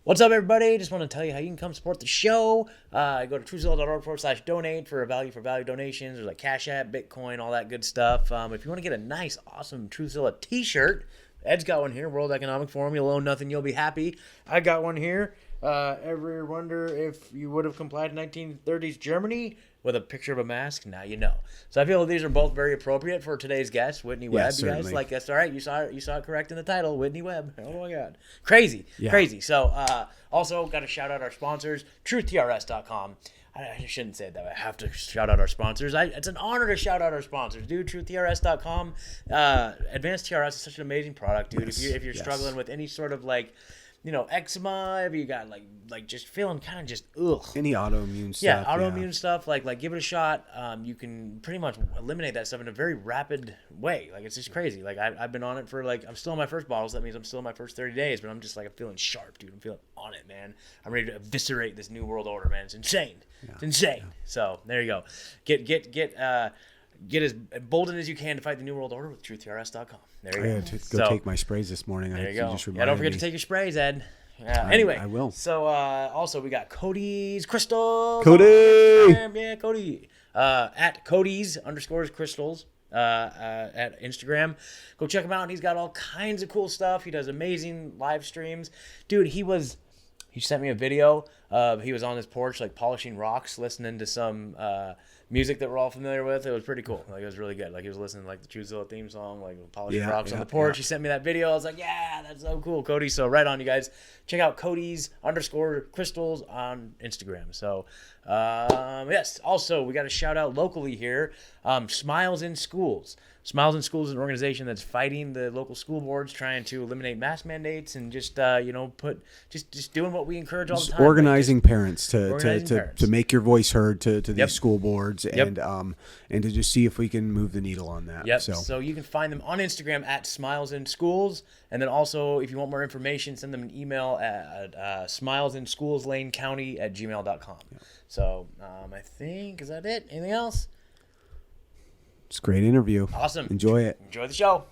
What's up, everybody? Just want to tell you how you can come support the show. Go to truthzilla.org/donate for value donations. There's like CASHAPP, Bitcoin, all that good stuff. If you want to get a nice, awesome Truthzilla t-shirt, Ed's got one here, World Economic Forum. You'll own nothing, you'll be happy. I got one here. Ever wonder if you would have complied in 1930s Germany with a picture of a mask? Now you know. So I feel these are both very appropriate for today's guest, Whitney Webb. You guys like that's all right. You saw it correct in the title, Whitney Webb. Oh my God, crazy. So also got to shout out our sponsors, Truthzilla.com. I shouldn't say it that way. I have to shout out our sponsors. It's an honor to shout out our sponsors, dude. Truthzilla.com. Advanced TRS is such an amazing product, dude. Yes, if you're struggling with any sort of eczema, if you got like just feeling kind of just any autoimmune stuff. Yeah, autoimmune stuff. Like give it a shot. You can pretty much eliminate that stuff in a very rapid way. Like it's just crazy. Like I've been on it for I'm still in my first bottle, so that means I'm still in my first 30 days. But I'm just I'm feeling sharp, dude. I'm feeling on it, man. I'm ready to eviscerate this new world order, man. It's insane. Yeah. It's insane. Yeah. So there you go. Get as emboldened as you can to fight the New World Order with Truthzilla.com. There you go. Take my sprays this morning. There you go. Don't forget to take your sprays, Ed. Anyway, I will. So also we got Cody's Crystals. Cody! Yeah, Cody. At Cody's_crystals at Instagram. Go check him out. He's got all kinds of cool stuff. He does amazing live streams. Dude, he sent me a video of he was on his porch polishing rocks, listening to some music that we're all familiar with. It was pretty cool. It was really good. He was listening to the Truthzilla theme song, polishing rocks on the porch. He sent me that video. I was like, yeah, that's so cool, Cody. So right on, you guys. Check out Cody's_crystals on Instagram. So yes. Also, we got a shout out locally here. Smiles in Schools. Smiles in Schools is an organization that's fighting the local school boards, trying to eliminate mask mandates and just just doing what we encourage all the time. Organizing parents to make your voice heard to these school boards and to just see if we can move the needle on that. Yep. So you can find them on Instagram at Smiles in Schools, and then also if you want more information, send them an email at smilesinSchoolsLaneCounty@gmail.com. Yep. So I think is that it? Anything else? It's a great interview. Awesome. Enjoy it. Enjoy the show.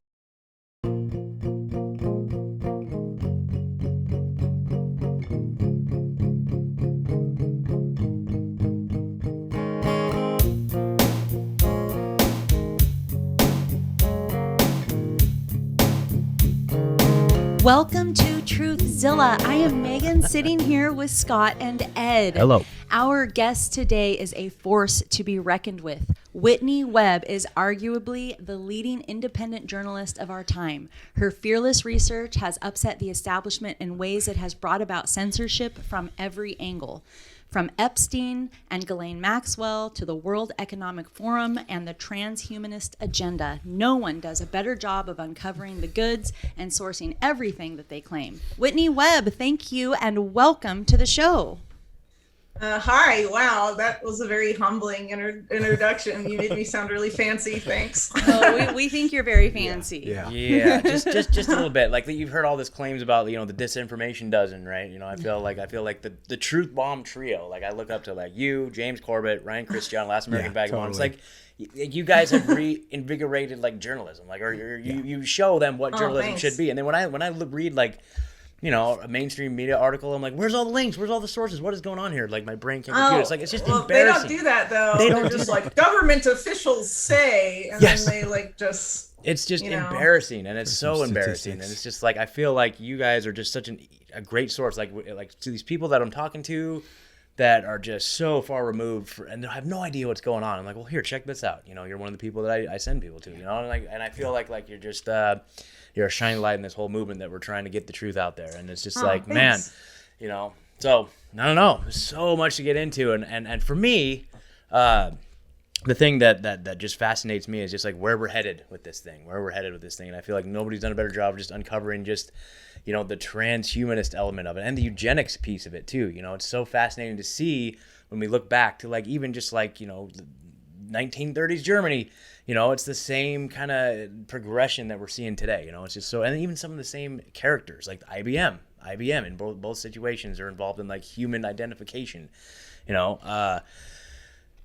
Welcome to Truthzilla. I am Megan, sitting here with Scott and Ed. Hello. Our guest today is a force to be reckoned with. Whitney Webb is arguably the leading independent journalist of our time. Her fearless research has upset the establishment in ways that has brought about censorship from every angle. From Epstein and Ghislaine Maxwell to the World Economic Forum and the transhumanist agenda, no one does a better job of uncovering the goods and sourcing everything that they claim. Whitney Webb, thank you and welcome to the show. Hi, wow, that was a very humbling introduction. You made me sound really fancy, thanks. Oh, we think you're very fancy. Yeah, just a little bit. You've heard all this claims about, the disinformation dozen, right? I feel like the truth bomb trio. I look up to you, James Corbett, Ryan Christian, Last American Vagabond. Totally. It's you guys have reinvigorated journalism, you show them what journalism should be. And then when I read a mainstream media article, I'm like, where's all the links? Where's all the sources? What is going on here? My brain can't compute it. It's just embarrassing. They don't do that, though. They're just government officials say, and then they just... It's just embarrassing, and it's so embarrassing. And it's just I feel like you guys are just such a great source. To these people that I'm talking to that are just so far removed and have no idea what's going on. I'm like, well, here, check this out. You're one of the people that I send people to, and I feel like you're just... you're a shining light in this whole movement that we're trying to get the truth out there. And it's just man, so I don't know. There's so much to get into. And for me, the thing that just fascinates me is just where we're headed with this thing, And I feel like nobody's done a better job of just uncovering just, the transhumanist element of it and the eugenics piece of it too. It's so fascinating to see when we look back to even just 1930s Germany. It's the same kind of progression that we're seeing today. It's just so, and even some of the same characters, like IBM in both situations are involved in human identification.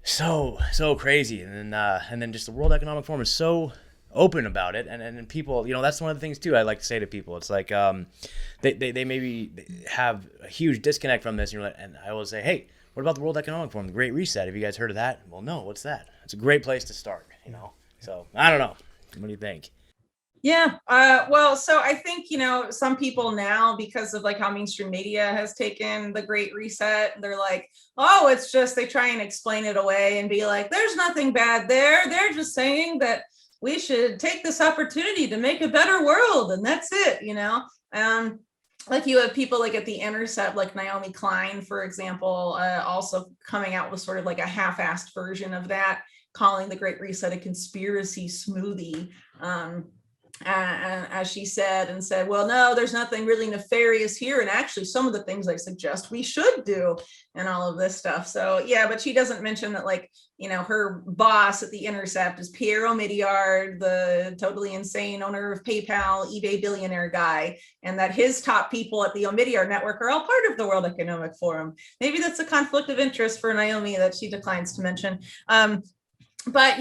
So crazy. And then just the World Economic Forum is so open about it, and people, that's one of the things too I like to say to people. It's like they maybe have a huge disconnect from this, and I always say, hey, what about the World Economic Forum, the Great Reset? Have you guys heard of that? Well, no, what's that? It's a great place to start, So I don't know. What do you think? Yeah. Well, so I think, some people now, because of like how mainstream media has taken the Great Reset, they're like, oh, it's just, they try and explain it away and be like, there's nothing bad there. They're just saying that we should take this opportunity to make a better world. And that's it, like you have people like at the Intercept, like Naomi Klein, for example, also coming out with sort of like a half-assed version of that, calling the Great Reset a conspiracy smoothie. As she said, well, no, there's nothing really nefarious here. And actually some of the things I suggest we should do and all of this stuff. So yeah, but she doesn't mention that, like, her boss at the Intercept is Pierre Omidyar, the totally insane owner of PayPal, eBay billionaire guy, and that his top people at the Omidyar network are all part of the World Economic Forum. Maybe that's a conflict of interest for Naomi that she declines to mention. But,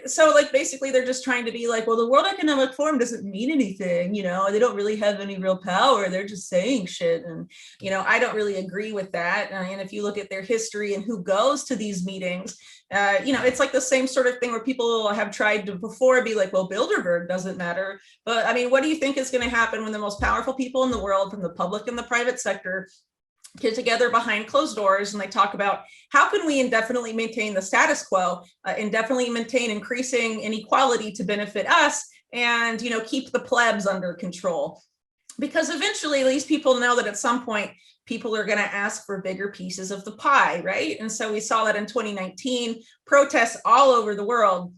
so like basically they're just trying to be like, well, the World Economic Forum doesn't mean anything, they don't really have any real power. They're just saying shit. And, I don't really agree with that. And if you look at their history and who goes to these meetings, it's like the same sort of thing where people have tried to before be like, well, Bilderberg doesn't matter. But I mean, what do you think is going to happen when the most powerful people in the world, from the public and the private sector, get together behind closed doors and they talk about how can we indefinitely maintain the status quo, indefinitely maintain increasing inequality to benefit us, and keep the plebs under control? Because eventually these people know that at some point people are going to ask for bigger pieces of the pie, right? And so we saw that in 2019, protests all over the world,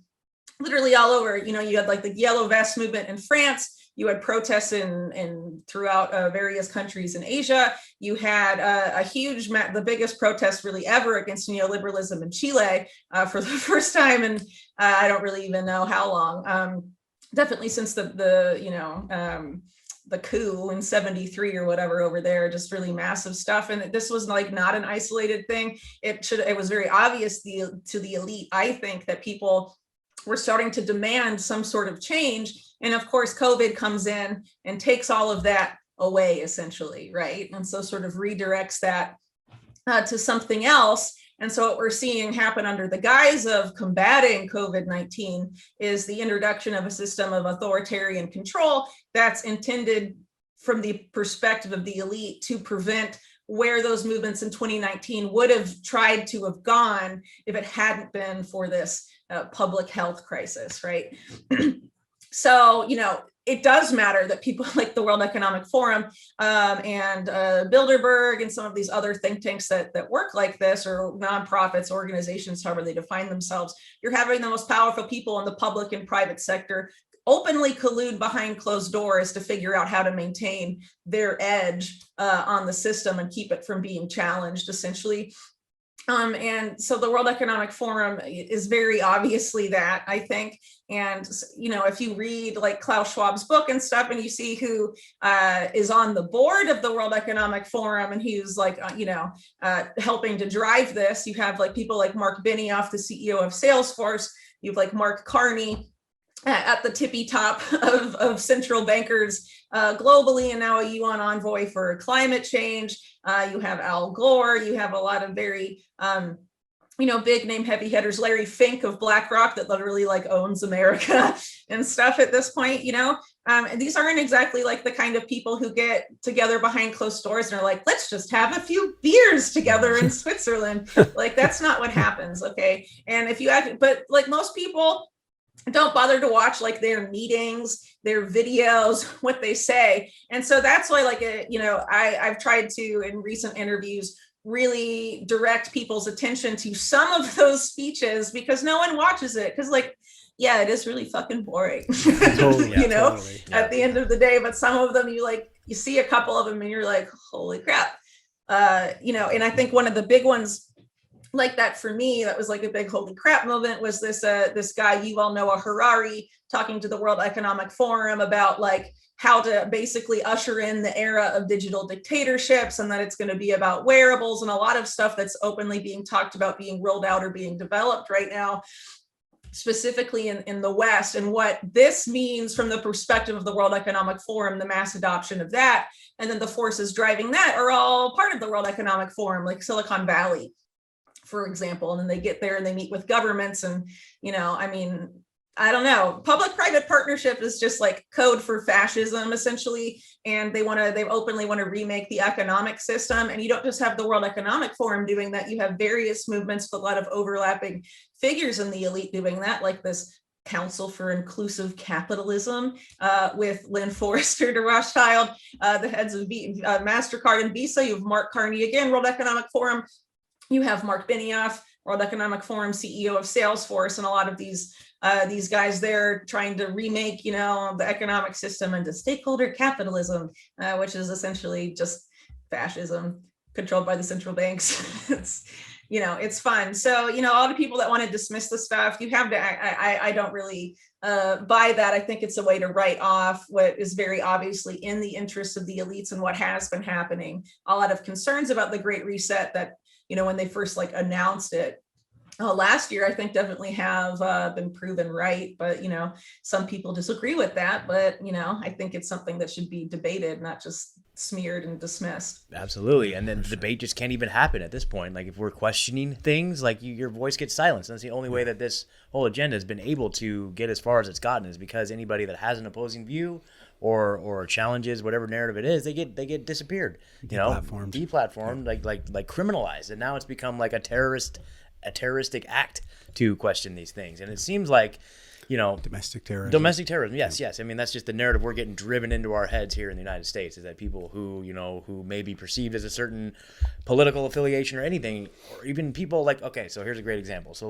literally all over. You had like the Yellow Vest movement in France. You had protests in throughout various countries in Asia. You had the biggest protest really ever against neoliberalism in Chile for the first time, and I don't really even know how long. Definitely since the coup in '73 or whatever over there, just really massive stuff. And this was like not an isolated thing. It was very obvious to the elite, I think, that people were starting to demand some sort of change. And of course, COVID comes in and takes all of that away, essentially, right? And so sort of redirects that to something else. And so what we're seeing happen under the guise of combating COVID-19 is the introduction of a system of authoritarian control that's intended, from the perspective of the elite, to prevent where those movements in 2019 would have tried to have gone if it hadn't been for this public health crisis, right? So, it does matter that people like the World Economic Forum and Bilderberg and some of these other think tanks that work like this, or nonprofits, organizations, however they define themselves, you're having the most powerful people in the public and private sector openly collude behind closed doors to figure out how to maintain their edge on the system and keep it from being challenged, essentially. And so the World Economic Forum is very obviously that, I think. And, if you read like Klaus Schwab's book and stuff, and you see who is on the board of the World Economic Forum and who's like, helping to drive this, you have like people like Mark Benioff, the CEO of Salesforce. You have like Mark Carney at the tippy top of central bankers globally, and now a UN envoy for climate change. You have Al Gore. You have a lot of very, big name heavy hitters. Larry Fink of BlackRock, that literally like owns America and stuff at this point. And these aren't exactly like the kind of people who get together behind closed doors and are like, let's just have a few beers together in Switzerland. Like, that's not what happens. Okay. And but like most people don't bother to watch like their meetings, their videos, what they say. And so that's why, like, I've tried to, in recent interviews, really direct people's attention to some of those speeches, because no one watches it. Because like, yeah, it is really fucking boring, Totally, totally. At the end of the day. But some of them, you see a couple of them and you're like, holy crap. And I think one of the big ones like that for me, that was like a big holy crap moment, was this guy Yuval Noah Harari talking to the World Economic Forum about like how to basically usher in the era of digital dictatorships, and that it's going to be about wearables and a lot of stuff that's openly being talked about being rolled out or being developed right now. specifically in the West, and what this means from the perspective of the World Economic Forum, the mass adoption of that, and then the forces driving that are all part of the World Economic Forum, like Silicon Valley, for example. And then they get there and they meet with governments, and, I mean, I don't know, public-private partnership is just like code for fascism, essentially. And they openly want to remake the economic system. And you don't just have the World Economic Forum doing that. You have various movements with a lot of overlapping figures in the elite doing that, like this Council for Inclusive Capitalism with Lynn Forrester de Rothschild, the heads of MasterCard and Visa. You have Mark Carney, again, World Economic Forum. You have Mark Benioff, World Economic Forum CEO of Salesforce, and a lot of these guys there trying to remake, the economic system into stakeholder capitalism, which is essentially just fascism controlled by the central banks. It's fun. So, a lot of people that want to dismiss the stuff, you have to, I don't really buy that. I think it's a way to write off what is very obviously in the interest of the elites and what has been happening. A lot of concerns about the Great Reset that, when they first announced it last year, I think definitely have been proven right. But, some people disagree with that. But, I think it's something that should be debated, not just smeared and dismissed. Absolutely. And then the debate just can't even happen at this point. Like, if we're questioning things, your voice gets silenced. That's the only way that this whole agenda has been able to get as far as it's gotten, is because anybody that has an opposing view or challenges whatever narrative it is, they get disappeared, deplatformed, like criminalized. And now it's become like a terroristic act to question these things. And it seems like, domestic terrorism. Yes. I mean, that's just the narrative we're getting driven into our heads here in the United States, is that people who may be perceived as a certain political affiliation or anything, or even people so here's a great example. So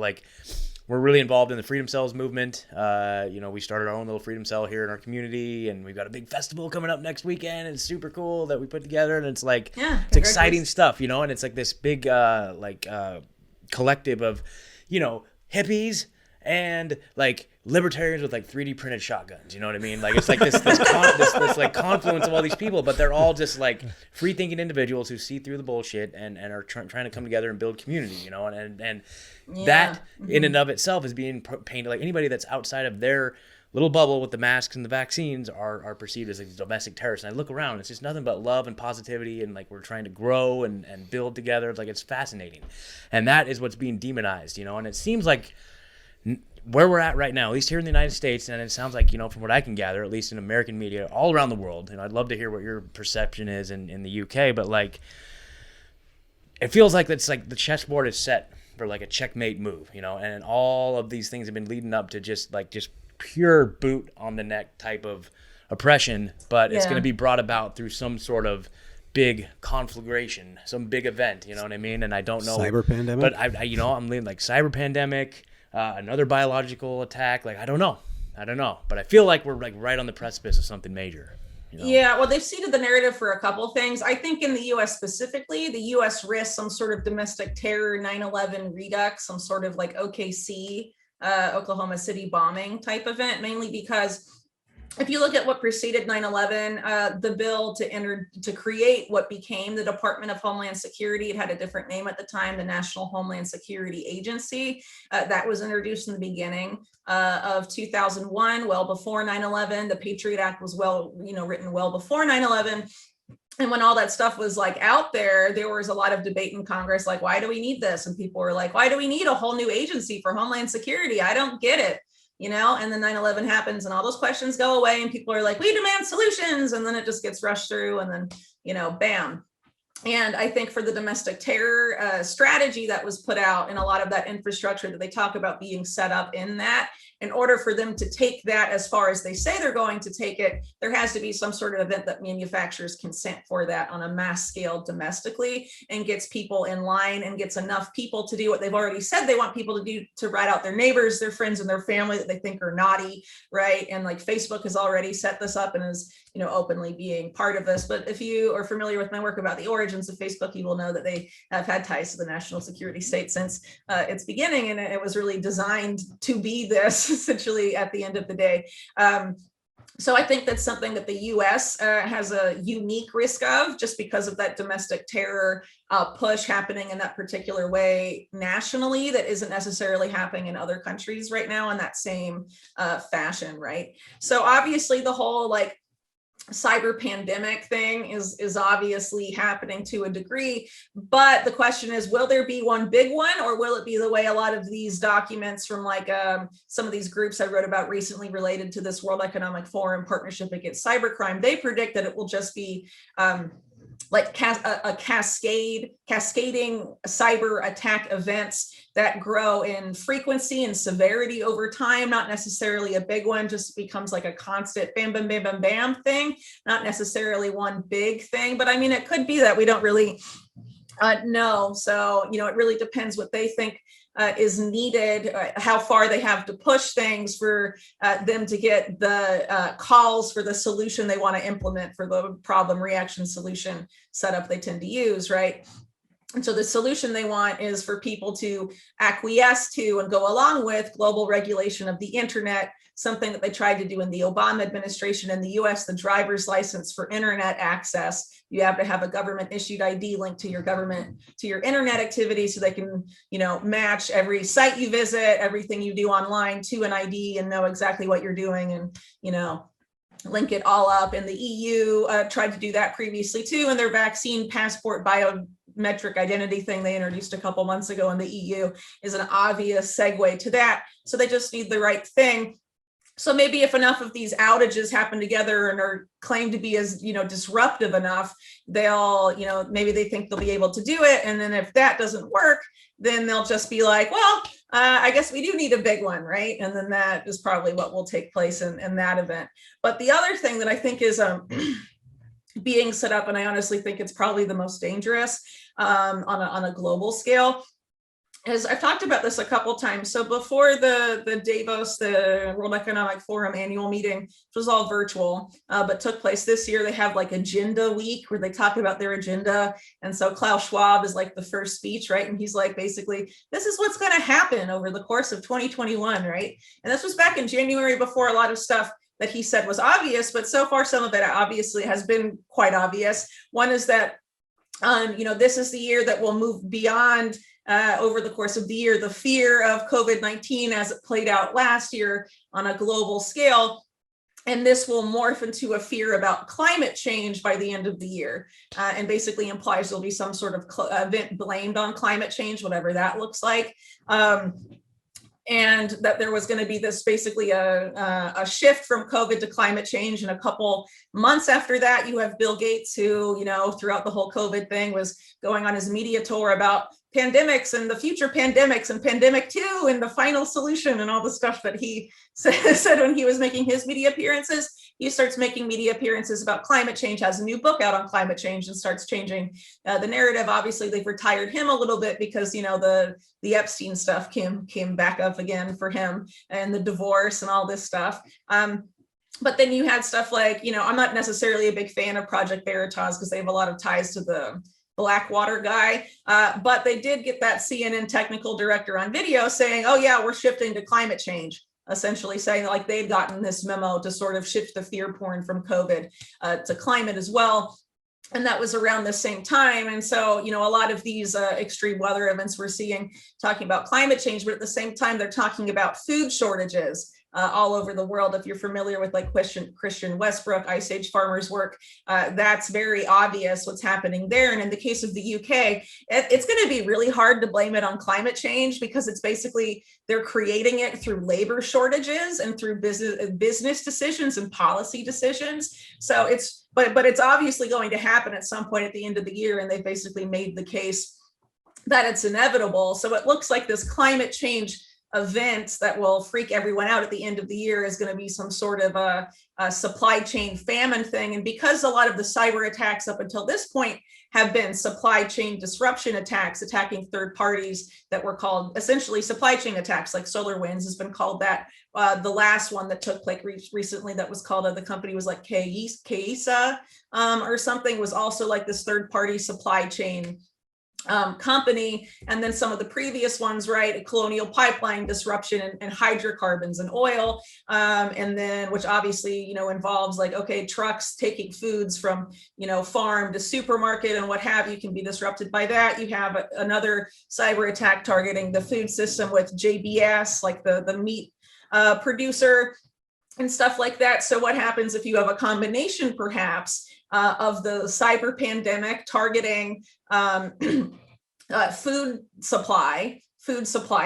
we're really involved in the Freedom Cells movement. We started our own little Freedom Cell here in our community, and we've got a big festival coming up next weekend. And it's super cool that we put together, and it's it's exciting stuff, and it's like this big collective of hippies and libertarians with 3D printed shotguns, you know what I mean? It's like this confluence of all these people, but they're all just free thinking individuals who see through the bullshit and are trying to come together and build community, and that in and of itself is being painted like anybody that's outside of their little bubble with the masks and the vaccines are perceived as domestic terrorists. And I look around, it's just nothing but love and positivity, and we're trying to grow and build together. It's it's fascinating. And that is what's being demonized, and it seems like where we're at right now, at least here in the United States, and it sounds like, from what I can gather, at least in American media all around the world, I'd love to hear what your perception is in the UK, but it feels like it's the chessboard is set for a checkmate move, and all of these things have been leading up to just pure boot on the neck type of oppression, but it's going to be brought about through some sort of big conflagration, some big event, you know what I mean? And I don't know. Cyber pandemic? But I'm leaning cyber pandemic, another biological attack. I don't know. But I feel like we're right on the precipice of something major. Yeah, well, they've seeded the narrative for a couple of things. I think in the U.S. specifically, the U.S. risks some sort of domestic terror, 9/11 redux, some sort of OKC, Oklahoma City bombing type event, mainly because if you look at what preceded 9/11, the bill to create what became the Department of Homeland Security, it had a different name at the time, the National Homeland Security Agency, that was introduced in the beginning of 2001, well before 9/11. The Patriot Act was written well before 9/11. And when all that stuff was out there was a lot of debate in Congress, why do we need this? And people were why do we need a whole new agency for Homeland Security? I don't get it. And then 9/11 happens and all those questions go away and people are we demand solutions. And then it just gets rushed through and then, bam. And I think for the domestic terror strategy that was put out and a lot of that infrastructure that they talk about being set up in that, in order for them to take that as far as they say they're going to take it, there has to be some sort of event that manufacturers consent for that on a mass scale domestically and gets people in line and gets enough people to do what they've already said they want people to do, to rat out their neighbors, their friends, and their family that they think are naughty, right? And Facebook has already set this up and is, openly being part of this. But if you are familiar with my work about the origins of Facebook, you will know that they have had ties to the national security state since its beginning, and it was really designed to be this essentially at the end of the day. So I think that's something that the U.S. Has a unique risk of, just because of that domestic terror push happening in that particular way nationally that isn't necessarily happening in other countries right now in that same fashion, right? So obviously the whole like cyber pandemic thing is obviously happening to a degree, but the question is, will there be one big one, or will it be the way a lot of these documents from like some of these groups I wrote about recently related to this World Economic Forum partnership against cybercrime, they predict that it will just be like cascading cyber attack events that grow in frequency and severity over time, not necessarily a big one, just becomes like a constant bam, bam, bam, bam, bam thing, not necessarily one big thing. But I mean, it could be that we don't really know. So, you know, it really depends what they think is needed, how far they have to push things for them to get the calls for the solution they want to implement for the problem reaction solution setup they tend to use, right? And so the solution they want is for people to acquiesce to and go along with global regulation of the internet, something that they tried to do in the Obama administration in the US, the driver's license for internet access. You have to have a government issued ID linked to your internet activity so they can, you know, match every site you visit, everything you do online to an ID and know exactly what you're doing and, you know, link it all up. And the EU tried to do that previously too, and their vaccine passport biometric identity thing they introduced a couple months ago in the EU is an obvious segue to that. So they just need the right thing. So maybe if enough of these outages happen together and are claimed to be as, you know, disruptive enough, they'll, you know, maybe they think they'll be able to do it. And then if that doesn't work, then they'll just be like, well, I guess we do need a big one, right? And then that is probably what will take place in that event. But the other thing that I think is being set up, and I honestly think it's probably the most dangerous on a global scale, is I've talked about this a couple times. So before the Davos, the World Economic Forum annual meeting, which was all virtual, but took place this year, they have like Agenda Week where they talk about their agenda. And so Klaus Schwab is like the first speech, right? And he's like, basically, this is what's going to happen over the course of 2021, right? And this was back in January before a lot of stuff that he said was obvious, but so far some of it obviously has been quite obvious. One is that, you know, this is the year that will move beyond over the course of the year, the fear of COVID-19 as it played out last year on a global scale. And this will morph into a fear about climate change by the end of the year, and basically implies there'll be some sort of event blamed on climate change, whatever that looks like. And that there was going to be this basically a shift from COVID to climate change. And a couple months after that, you have Bill Gates, who, you know, throughout the whole COVID thing was going on his media tour about pandemics and the future pandemics and pandemic 2 and the final solution and all the stuff that he said when he was making his media appearances. He starts making media appearances about climate change, has a new book out on climate change, and starts changing the narrative. Obviously, they've retired him a little bit because, you know, the Epstein stuff came back up again for him, and the divorce and all this stuff. But then you had stuff like, you know, I'm not necessarily a big fan of Project Veritas because they have a lot of ties to the Blackwater guy, but they did get that CNN technical director on video saying, oh yeah, we're shifting to climate change, essentially saying like they'd gotten this memo to sort of shift the fear porn from COVID to climate as well. And that was around the same time. And so, you know, a lot of these extreme weather events we're seeing talking about climate change, but at the same time, they're talking about food shortages all over the world. If you're familiar with like Christian Westbrook, Ice Age Farmers work, that's very obvious what's happening there. And in the case of the UK, it's going to be really hard to blame it on climate change because it's basically they're creating it through labor shortages and through business decisions and policy decisions. So it's, but it's obviously going to happen at some point at the end of the year. And they've basically made the case that it's inevitable. So it looks like this climate change event that will freak everyone out at the end of the year is going to be some sort of a supply chain famine thing. And because a lot of the cyber attacks up until this point have been supply chain disruption attacks, attacking third parties that were called essentially supply chain attacks, like SolarWinds has been called that. The last one that took place recently that was called, the company was like CASHAPP or something, was also like this third party supply chain company, and then some of the previous ones, right? Colonial Pipeline disruption and hydrocarbons and oil, and then which obviously involves like, okay, trucks taking foods from farm to supermarket and what have you can be disrupted by that. You have another cyber attack targeting the food system with JBS, like the meat producer and stuff like that. So what happens if you have a combination perhaps of the cyber pandemic targeting food supply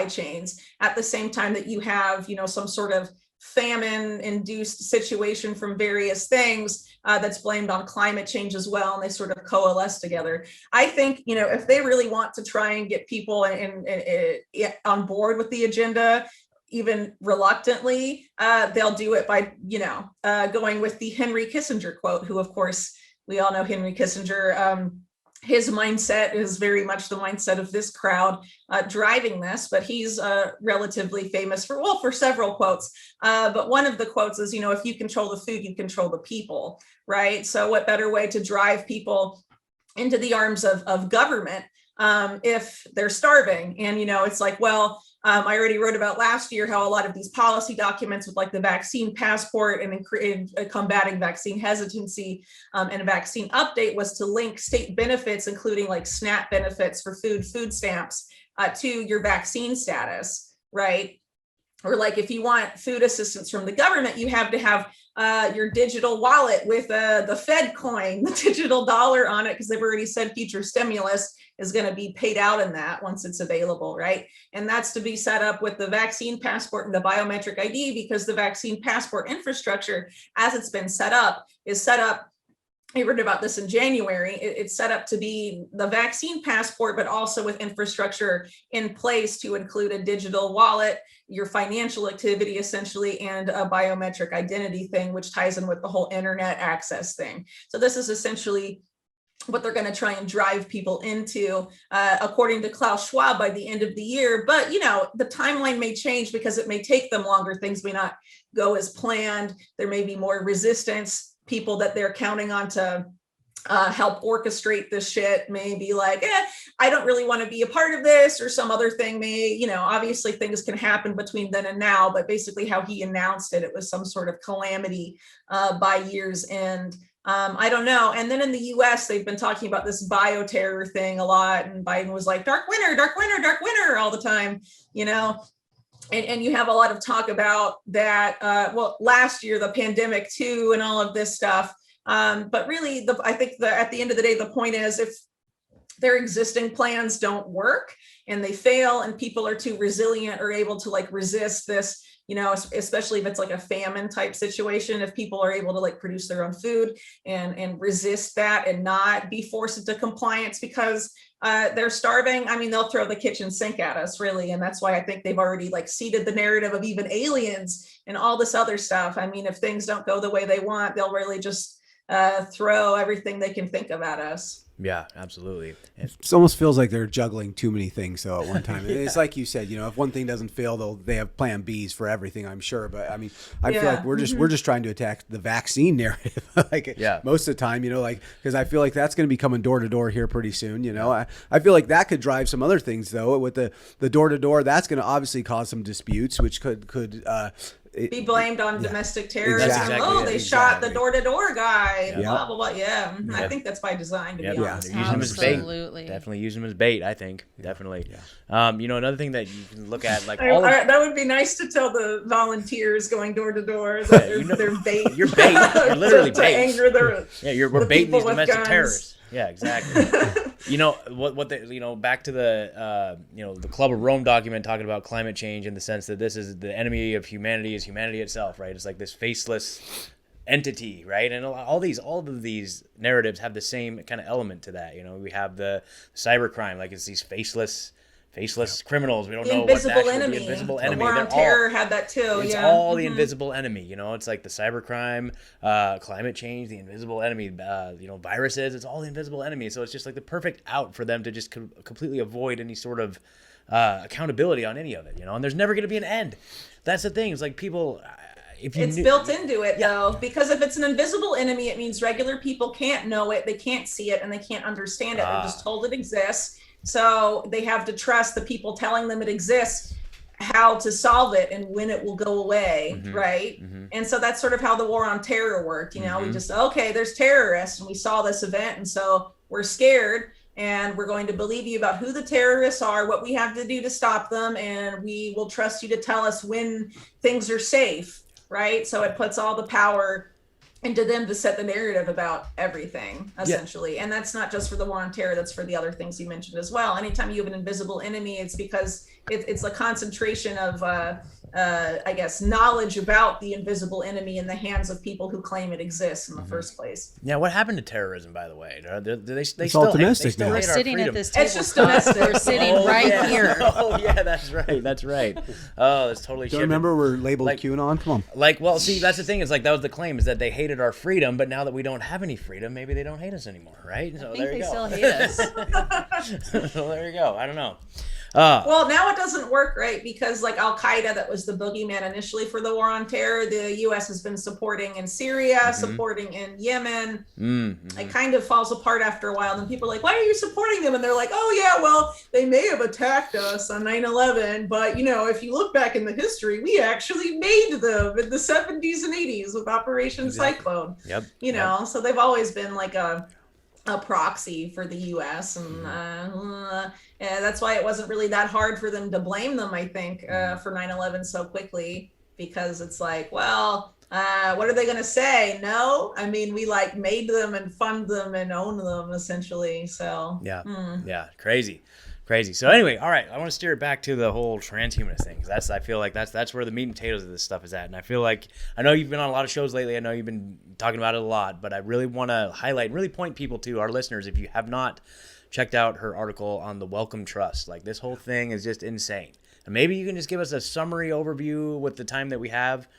chains at the same time that you have, some sort of famine induced situation from various things that's blamed on climate change as well, and they sort of coalesce together. I think, if they really want to try and get people on board with the agenda, even reluctantly, they'll do it by, going with the Henry Kissinger quote, who, of course, we all know Henry Kissinger. His mindset is very much the mindset of this crowd driving this, but he's relatively famous for several quotes. But one of the quotes is, if you control the food, you control the people, right? So what better way to drive people into the arms of government if they're starving? And, it's like, well, I already wrote about last year how a lot of these policy documents with like the vaccine passport and combating vaccine hesitancy and a vaccine update was to link state benefits, including like SNAP benefits for food stamps to your vaccine status, right? Or like if you want food assistance from the government, you have to have your digital wallet with the Fed coin, the digital dollar on it, because they've already said future stimulus is going to be paid out in that once it's available, right? And that's to be set up with the vaccine passport and the biometric ID, because the vaccine passport infrastructure, as it's been set up, is set up. I read about this in January. It's set up to be the vaccine passport, but also with infrastructure in place to include a digital wallet, your financial activity essentially, and a biometric identity thing, which ties in with the whole internet access thing. So this is essentially what they're going to try and drive people into, according to Klaus Schwab, by the end of the year. But, the timeline may change because it may take them longer. Things may not go as planned. There may be more resistance. People that they're counting on to help orchestrate this shit may be like, I don't really want to be a part of this, or some other thing may, obviously things can happen between then and now, but basically how he announced it was some sort of calamity by year's end. I don't know. And then in the US, they've been talking about this bioterror thing a lot. And Biden was like, dark winter, dark winter, dark winter all the time, And you have a lot of talk about that. Last year, the pandemic too, and all of this stuff. But really, I think at the end of the day, the point is if their existing plans don't work and they fail and people are too resilient or able to like resist this, especially if it's like a famine type situation, if people are able to like produce their own food and resist that and not be forced into compliance because they're starving, they'll throw the kitchen sink at us, really. And that's why I think they've already like seeded the narrative of even aliens and all this other stuff. If things don't go the way they want, they'll really just throw everything they can think of at us. Yeah, absolutely. It almost feels like they're juggling too many things though at one time. It's like you said, if one thing doesn't fail, they have plan Bs for everything, I'm sure. But I feel like we're just trying to attack the vaccine narrative. Most of the time, because I feel like that's going to be coming door to door here pretty soon. I feel like that could drive some other things though. With the door to door, that's going to obviously cause some disputes, which could be blamed on domestic terrorism. Exactly. They shot the door-to-door guy. Yeah. Blah, blah, blah. Yeah. I think that's by design, to be honest. They're using him as bait. Definitely using him as bait, I think. Definitely. Yeah. Another thing that you can look at, like that would be nice to tell the volunteers going door to door that they're bait. You're bait. You're literally to bait. Anger we're baiting these domestic terrorists. Yeah, exactly. What they, back to the Club of Rome document talking about climate change in the sense that this is the enemy of humanity is humanity itself, right? It's like this faceless entity, right? And all of these narratives have the same kind of element to that. We have the cybercrime, like it's these faceless criminals. We don't know what the invisible enemy. The War on Terror had that too. It's all the invisible enemy. It's like the cybercrime, climate change, the invisible enemy. Viruses. It's all the invisible enemy. So it's just like the perfect out for them to just completely avoid any sort of accountability on any of it. And there's never going to be an end. That's the thing. It's like people. It's built into it though, because if it's an invisible enemy, it means regular people can't know it, they can't see it, and they can't understand it. They're just told it exists. So they have to trust the people telling them it exists, how to solve it, and when it will go away, right? And so that's sort of how the war on terror worked. You know, we just, okay, there's terrorists, and we saw this event, and so we're scared, and we're going to believe you about who the terrorists are, what we have to do to stop them, and we will trust you to tell us when things are safe, right? So it puts all the power into them to set the narrative about everything, essentially. And that's not just for the war on terror, that's for the other things you mentioned as well. Anytime you have an invisible enemy, it's because it's a concentration of I guess knowledge about the invisible enemy in the hands of people who claim it exists in the first place. Yeah, what happened to terrorism, by the way? Do they It's still all domestic now. We're sitting at this table. It's just domestic. We're sitting right here. Oh yeah, that's right. Oh, it's totally. Don't remember we're labeled QAnon? Come on. Like, well, see, that's the thing. Is like that was the claim, is that they hated our freedom, but now that we don't have any freedom, maybe they don't hate us anymore, right? So I think there you they go. still hate us. So there you go. I don't know. Well, now it doesn't work, right? Because like Al-Qaeda, that was the boogeyman initially for the war on terror, the U.S. has been supporting in Syria, supporting in Yemen. It kind of falls apart after a while. And then people are like, why are you supporting them? And they're like, oh yeah, well, they may have attacked us on 9/11, but you know, if you look back in the history, we actually made them in the 70s and 80s with Operation Cyclone. You know, so they've always been like a proxy for the U.S. and that's why it wasn't really that hard for them to blame them, I think, for 9/11 so quickly, because it's like, well, what are they going to say? No, I mean, we like made them and fund them and own them essentially. So yeah, crazy. So anyway, all right, I want to steer it back to the whole transhumanist thing, because I feel like that's where the meat and potatoes of this stuff is at. And I feel like, I know you've been on a lot of shows lately, I know you've been talking about it a lot, but I really want to highlight and really point people to our listeners, if you have not checked out her article on the Welcome Trust. Like, this whole thing is just insane. And maybe you can just give us a summary overview with the time that we have.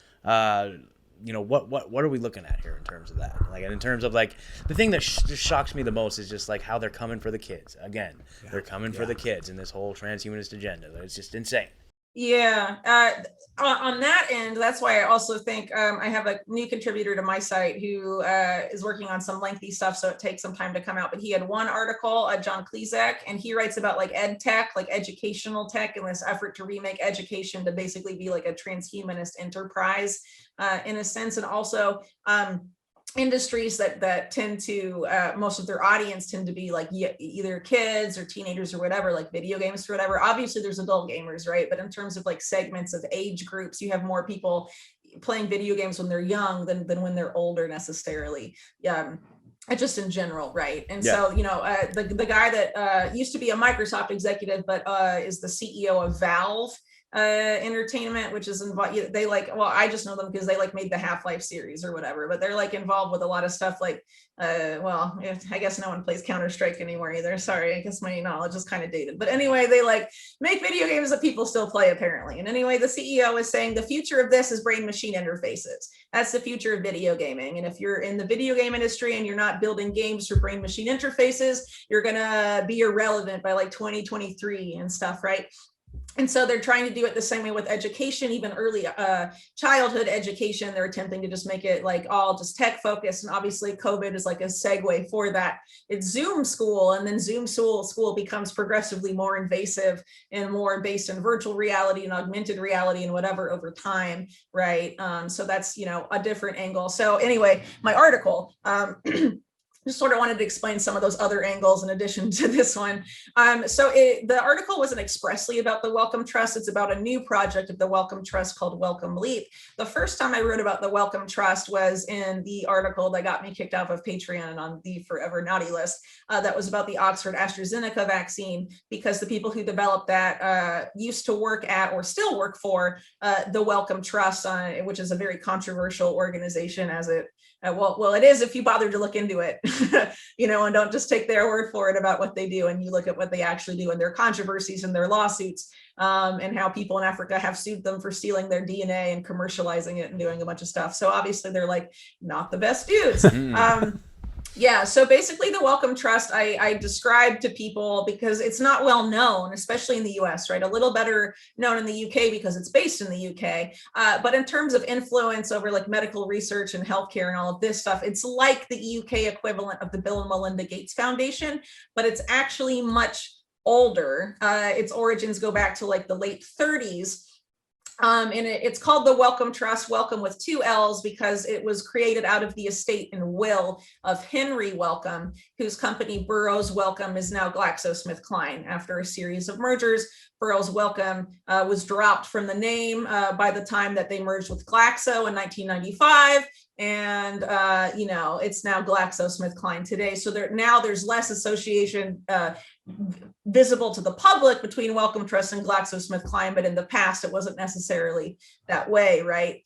You know, what are we looking at here in terms of that? Like, in terms of like, the thing that just shocks me the most is just like how they're coming for the kids. Again, they're coming for the kids in this whole transhumanist agenda. It's just insane. Yeah. On that end, that's why I also think I have a new contributor to my site who is working on some lengthy stuff, so it takes some time to come out. But he had one article, John Klezak, and he writes about like ed tech, like educational tech, and this effort to remake education to basically be like a transhumanist enterprise in a sense. And also industries that tend to most of their audience tend to be like either kids or teenagers or whatever, like video games or whatever. Obviously there's adult gamers, right? But in terms of like segments of age groups, you have more people playing video games when they're young than when they're older necessarily. Just in general, right? And so, you know, the guy that used to be a Microsoft executive, but is the CEO of Valve Entertainment, which is involved, they like, well, I just know them because they like made the Half-Life series or whatever, but they're like involved with a lot of stuff like well, I guess no one plays Counter-Strike anymore either, sorry, I guess my knowledge is kind of dated, but anyway, they like make video games that people still play apparently. And anyway, the CEO is saying the future of this is brain machine interfaces. That's the future of video gaming. And if you're in the video game industry and you're not building games for brain machine interfaces, you're gonna be irrelevant by like 2023 and stuff, right? And so they're trying to do it the same way with education, even early childhood education. They're attempting to just make it like all just tech focused. And obviously COVID is like a segue for that. It's Zoom school, and then Zoom school becomes progressively more invasive and more based in virtual reality and augmented reality and whatever over time, right? So that's, you know, a different angle. So anyway, my article, just sort of wanted to explain some of those other angles in addition to this one. So the article wasn't expressly about the Welcome Trust. It's about a new project of the Welcome Trust called Welcome Leap. The first time I wrote about the Welcome Trust was in the article that got me kicked off of Patreon and on the Forever Naughty list. That was about the Oxford AstraZeneca vaccine, because the people who developed that used to work at or still work for the Welcome Trust, which is a very controversial organization as it well, it is if you bother to look into it, you know, and don't just take their word for it about what they do, and you look at what they actually do and their controversies and their lawsuits, and how people in Africa have sued them for stealing their DNA and commercializing it and doing a bunch of stuff. So obviously they're like not the best dudes. Yeah, so basically the Welcome Trust, I describe to people because it's not well known, especially in the US, right? A little better known in the UK because it's based in the UK. But in terms of influence over like medical research and healthcare and all of this stuff, it's like the UK equivalent of the Bill and Melinda Gates Foundation, but it's actually much older. Its origins go back to like the late 30s. And it's called the Wellcome Trust, Wellcome with 2 L's, because it was created out of the estate and will of Henry Wellcome, whose company Burroughs Wellcome is now GlaxoSmithKline. After a series of mergers, Burroughs Wellcome was dropped from the name by the time that they merged with Glaxo in 1995. And, it's now GlaxoSmithKline today. So there's less association visible to the public between Wellcome Trust and GlaxoSmithKline, but in the past, it wasn't necessarily that way, right?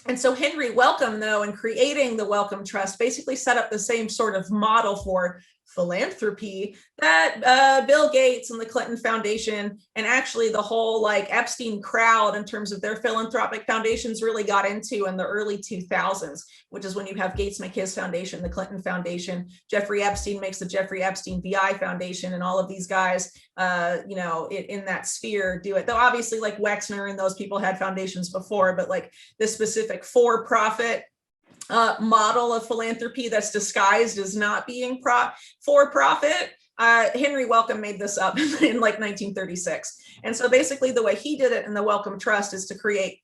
And so Henry Wellcome, though, in creating the Wellcome Trust, basically set up the same sort of model for philanthropy that Bill Gates and the Clinton Foundation, and actually the whole like Epstein crowd in terms of their philanthropic foundations, really got into in the early 2000s, which is when you have Gates make his foundation, the Clinton Foundation, Jeffrey Epstein makes the Jeffrey Epstein VI Foundation, and all of these guys, in that sphere do it. Though obviously like Wexner and those people had foundations before, but like this specific for-profit model of philanthropy that's disguised as not being for profit. Henry Wellcome made this up in like 1936. And so basically the way he did it in the Wellcome Trust is to create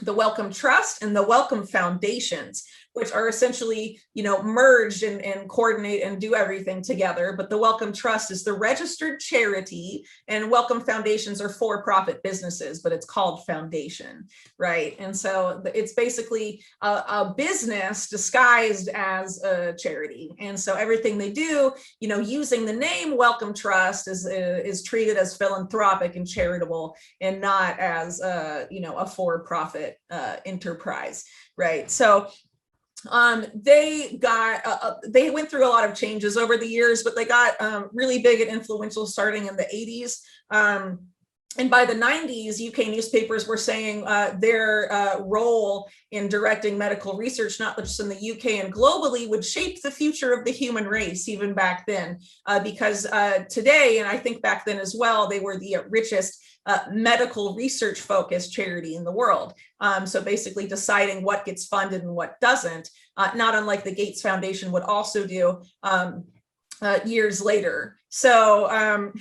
the Wellcome Trust and the Wellcome Foundations, which are essentially, merged and coordinate and do everything together. But the Wellcome Trust is the registered charity, and Wellcome Foundations are for-profit businesses, but it's called foundation, right? And so it's basically a business disguised as a charity. And so everything they do, using the name Wellcome Trust is treated as philanthropic and charitable, and not as a for-profit enterprise, right? So they went through a lot of changes over the years, but they got really big and influential starting in the 80s. And by the 90s, UK newspapers were saying their role in directing medical research, not just in the UK and globally, would shape the future of the human race even back then. Because today, and I think back then as well, they were the richest medical research focused charity in the world. So basically deciding what gets funded and what doesn't, not unlike the Gates Foundation would also do years later. So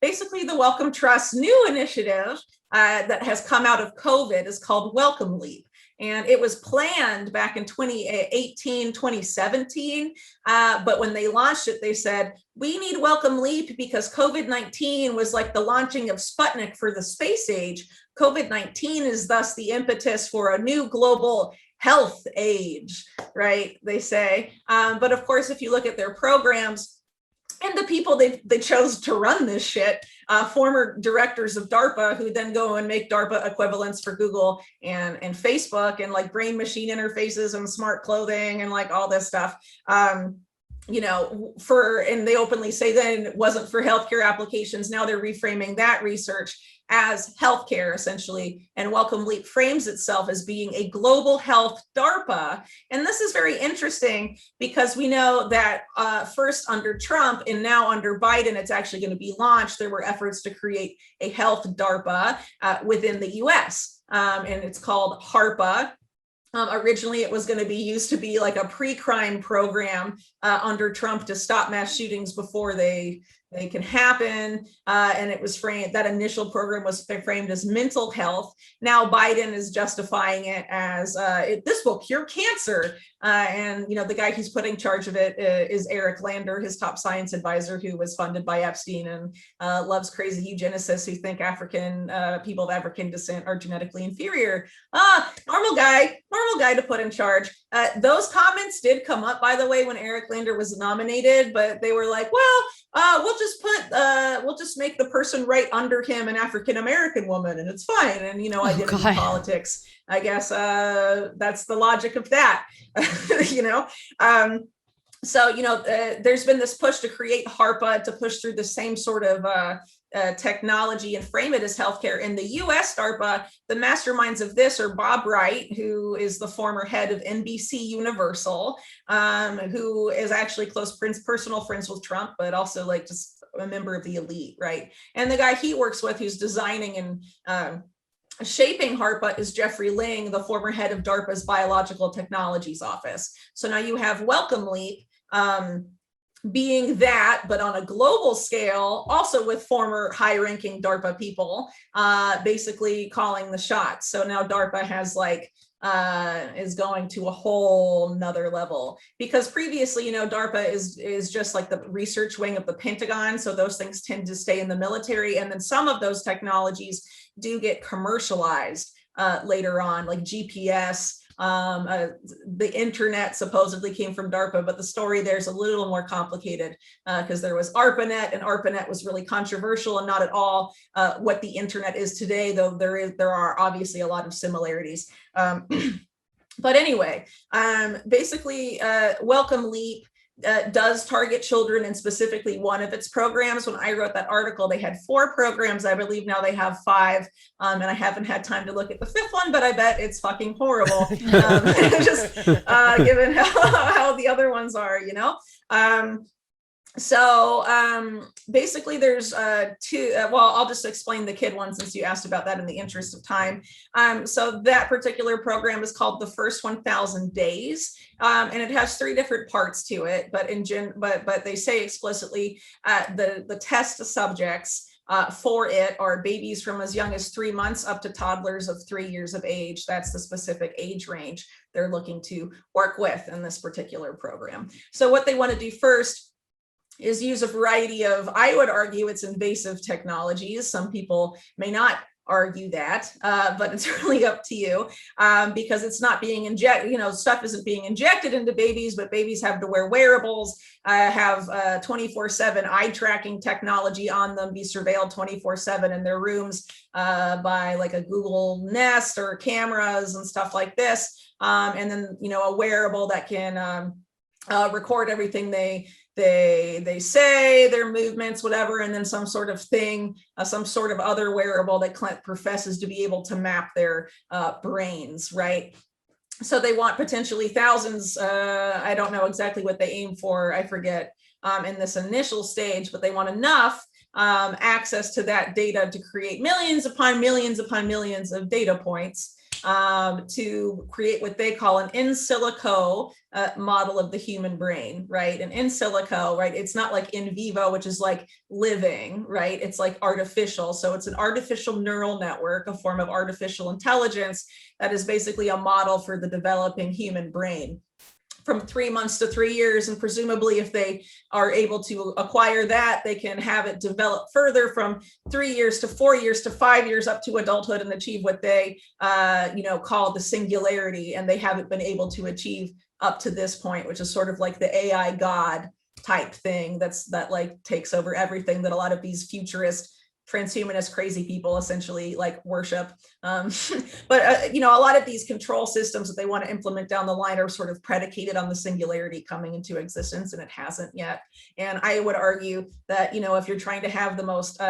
basically the Wellcome Trust's new initiative that has come out of COVID is called Wellcome Leap. And it was planned back in 2018, 2017. But when they launched it, they said, we need Wellcome Leap because COVID-19 was like the launching of Sputnik for the space age. COVID-19 is thus the impetus for a new global health age, right? They say. But of course, if you look at their programs, and the people they chose to run this shit, former directors of DARPA, who then go and make DARPA equivalents for Google and Facebook, and like brain machine interfaces and smart clothing and like all this stuff. And they openly say then it wasn't for healthcare applications. Now they're reframing that research as healthcare, essentially. And Wellcome Leap frames itself as being a global health DARPA. And this is very interesting because we know that first under Trump and now under Biden, it's actually going to be launched. There were efforts to create a health DARPA within the US, and it's called HARPA. Originally, it was going to be used to be like a pre-crime program under Trump to stop mass shootings before they can happen. And it was framed, that initial program was framed as mental health. Now Biden is justifying it as this will cure cancer. And the guy who's put in charge of it is Eric Lander, his top science advisor, who was funded by Epstein and loves crazy eugenicists who think African people of African descent are genetically inferior. Normal guy to put in charge. Those comments did come up, by the way, when Eric Lander was nominated, but they were like, well, we'll just make the person right under him an African-American woman and it's fine. And, identity politics, I guess that's the logic of that, So, there's been this push to create HARPA to push through the same sort of technology and frame it as healthcare. In the US DARPA, the masterminds of this are Bob Wright, who is the former head of NBC Universal, who is actually close personal friends with Trump, but also like just a member of the elite, right? And the guy he works with who's designing and shaping HARPA is Jeffrey Ling, the former head of DARPA's Biological Technologies Office. So now you have Wellcome Leap, being that, but on a global scale, also with former high-ranking DARPA people basically calling the shots. So now DARPA has like is going to a whole nother level, because previously, DARPA is just like the research wing of the Pentagon. So those things tend to stay in the military. And then some of those technologies do get commercialized later on, like GPS. The internet supposedly came from DARPA, but the story there's a little more complicated because there was ARPANET, and ARPANET was really controversial and not at all what the internet is today, though there are obviously a lot of similarities. But anyway, basically, Welcome Leap does target children, and specifically one of its programs. When I wrote that article, they had 4 programs. I believe now they have 5, and I haven't had time to look at the 5th one, but I bet it's fucking horrible, just given how the other ones are, So basically there's 2, well, I'll just explain the kid one since you asked about that in the interest of time. So that particular program is called the First 1,000 Days, and it has 3 different parts to it, but but they say explicitly the test subjects for it are babies from as young as 3 months up to toddlers of 3 years of age. That's the specific age range they're looking to work with in this particular program. So what they want to do first is use a variety of, I would argue it's invasive technologies. Some people may not argue that, but it's really up to you, because it's not being injected, stuff isn't being injected into babies, but babies have to wear wearables, have 24/7 eye tracking technology on them, be surveilled 24/7 in their rooms by like a Google Nest or cameras and stuff like this. And then, a wearable that can record everything they say, their movements, whatever, and then some sort of thing, some sort of other wearable that professes to be able to map their brains, right? So they want potentially thousands, I don't know exactly what they aim for, I forget, in this initial stage, but they want enough access to that data to create millions upon millions upon millions of data points to create what they call an in silico model of the human brain, right? And in silico, right? It's not like in vivo, which is like living, right? It's like artificial. So it's an artificial neural network, a form of artificial intelligence that is basically a model for the developing human brain from 3 months to 3 years. And presumably if they are able to acquire that, they can have it develop further from 3 years to 4 years to 5 years up to adulthood and achieve what they, call the singularity. And they haven't been able to achieve up to this point, which is sort of like the AI God type thing that like takes over everything that a lot of these futurist transhumanist crazy people essentially like worship. But a lot of these control systems that they want to implement down the line are sort of predicated on the singularity coming into existence, and it hasn't yet. And I would argue that, if you're trying to have the most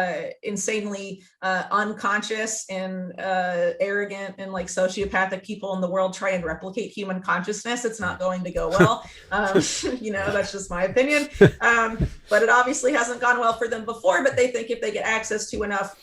insanely unconscious and arrogant and like sociopathic people in the world try and replicate human consciousness, it's not going to go well. That's just my opinion. But it obviously hasn't gone well for them before, but they think if they get access to enough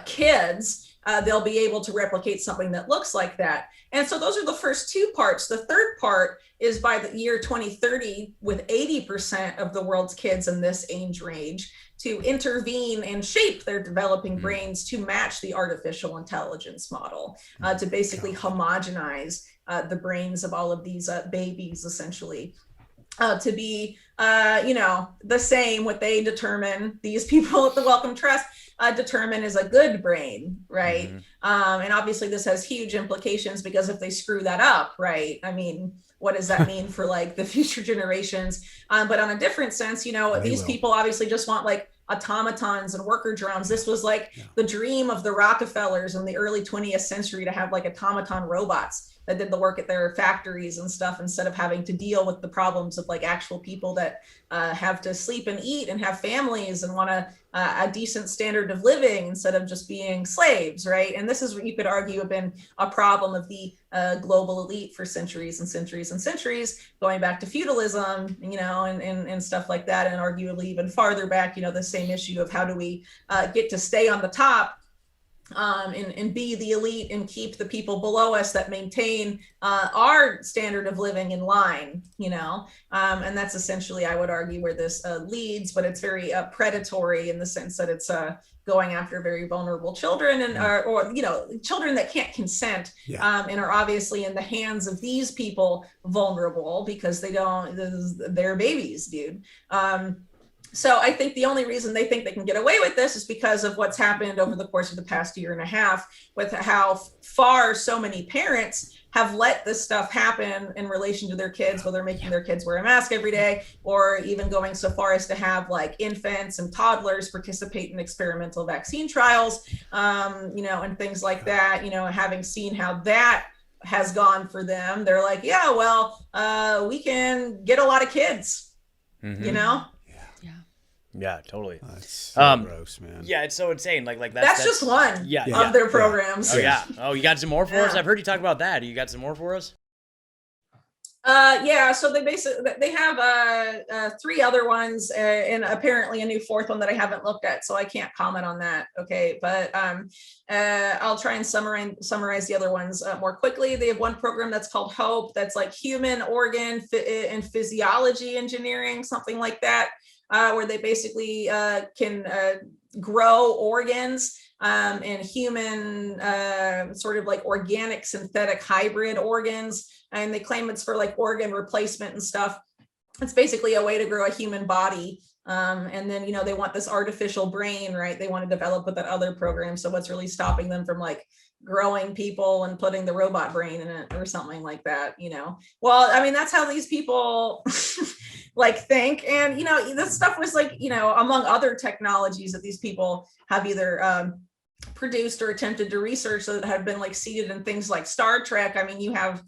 kids, they'll be able to replicate something that looks like that. And so those are the first 2 parts. The third part is by the year 2030, with 80% of the world's kids in this age range, to intervene and shape their developing brains to match the artificial intelligence model, to basically homogenize the brains of all of these babies, essentially. To be, the same, what they determine, these people at the Wellcome Trust determine is a good brain, right? And obviously this has huge implications, because if they screw that up, right? I mean, what does that mean for like the future generations? But on a different sense, these people obviously just want like automatons and worker drones. This was like the dream of the Rockefellers in the early 20th century, to have like automaton robots that did the work at their factories and stuff, instead of having to deal with the problems of like actual people that have to sleep and eat and have families and want a decent standard of living instead of just being slaves, right? And this is what you could argue have been a problem of the global elite for centuries and centuries and centuries, going back to feudalism, and stuff like that, and arguably even farther back, the same issue of how do we get to stay on the top and be the elite and keep the people below us that maintain our standard of living in line, and that's essentially, I would argue, where this leads, but it's very predatory in the sense that it's going after very vulnerable children and or children that can't consent, and are obviously in the hands of these people vulnerable because they're babies, dude. So I think the only reason they think they can get away with this is because of what's happened over the course of the past year and a half with how far so many parents have let this stuff happen in relation to their kids, whether they're making their kids wear a mask every day, or even going so far as to have like infants and toddlers participate in experimental vaccine trials, and things like that, having seen how that has gone for them. They're like, yeah, well, we can get a lot of kids, Yeah, totally. That's so gross, man. Yeah, it's so insane. Like that's just one of their programs. Oh yeah. Oh, you got some more for us? I've heard you talk about that. You got some more for us? So they have 3 other ones, and apparently a new 4th one that I haven't looked at, so I can't comment on that. Okay, but I'll try and summarize the other ones more quickly. They have one program that's called HOPE, that's like human organ and physiology engineering, something like that. Where they basically can grow organs and human sort of like organic synthetic hybrid organs. And they claim it's for like organ replacement and stuff. It's basically a way to grow a human body. And then, they want this artificial brain, right? They want to develop with that other program. So what's really stopping them from like growing people and putting the robot brain in it or something like that, Well, I mean, that's how these people like think. And, this stuff was like, among other technologies that these people have either produced or attempted to research that have been like seeded in things like Star Trek. I mean, you have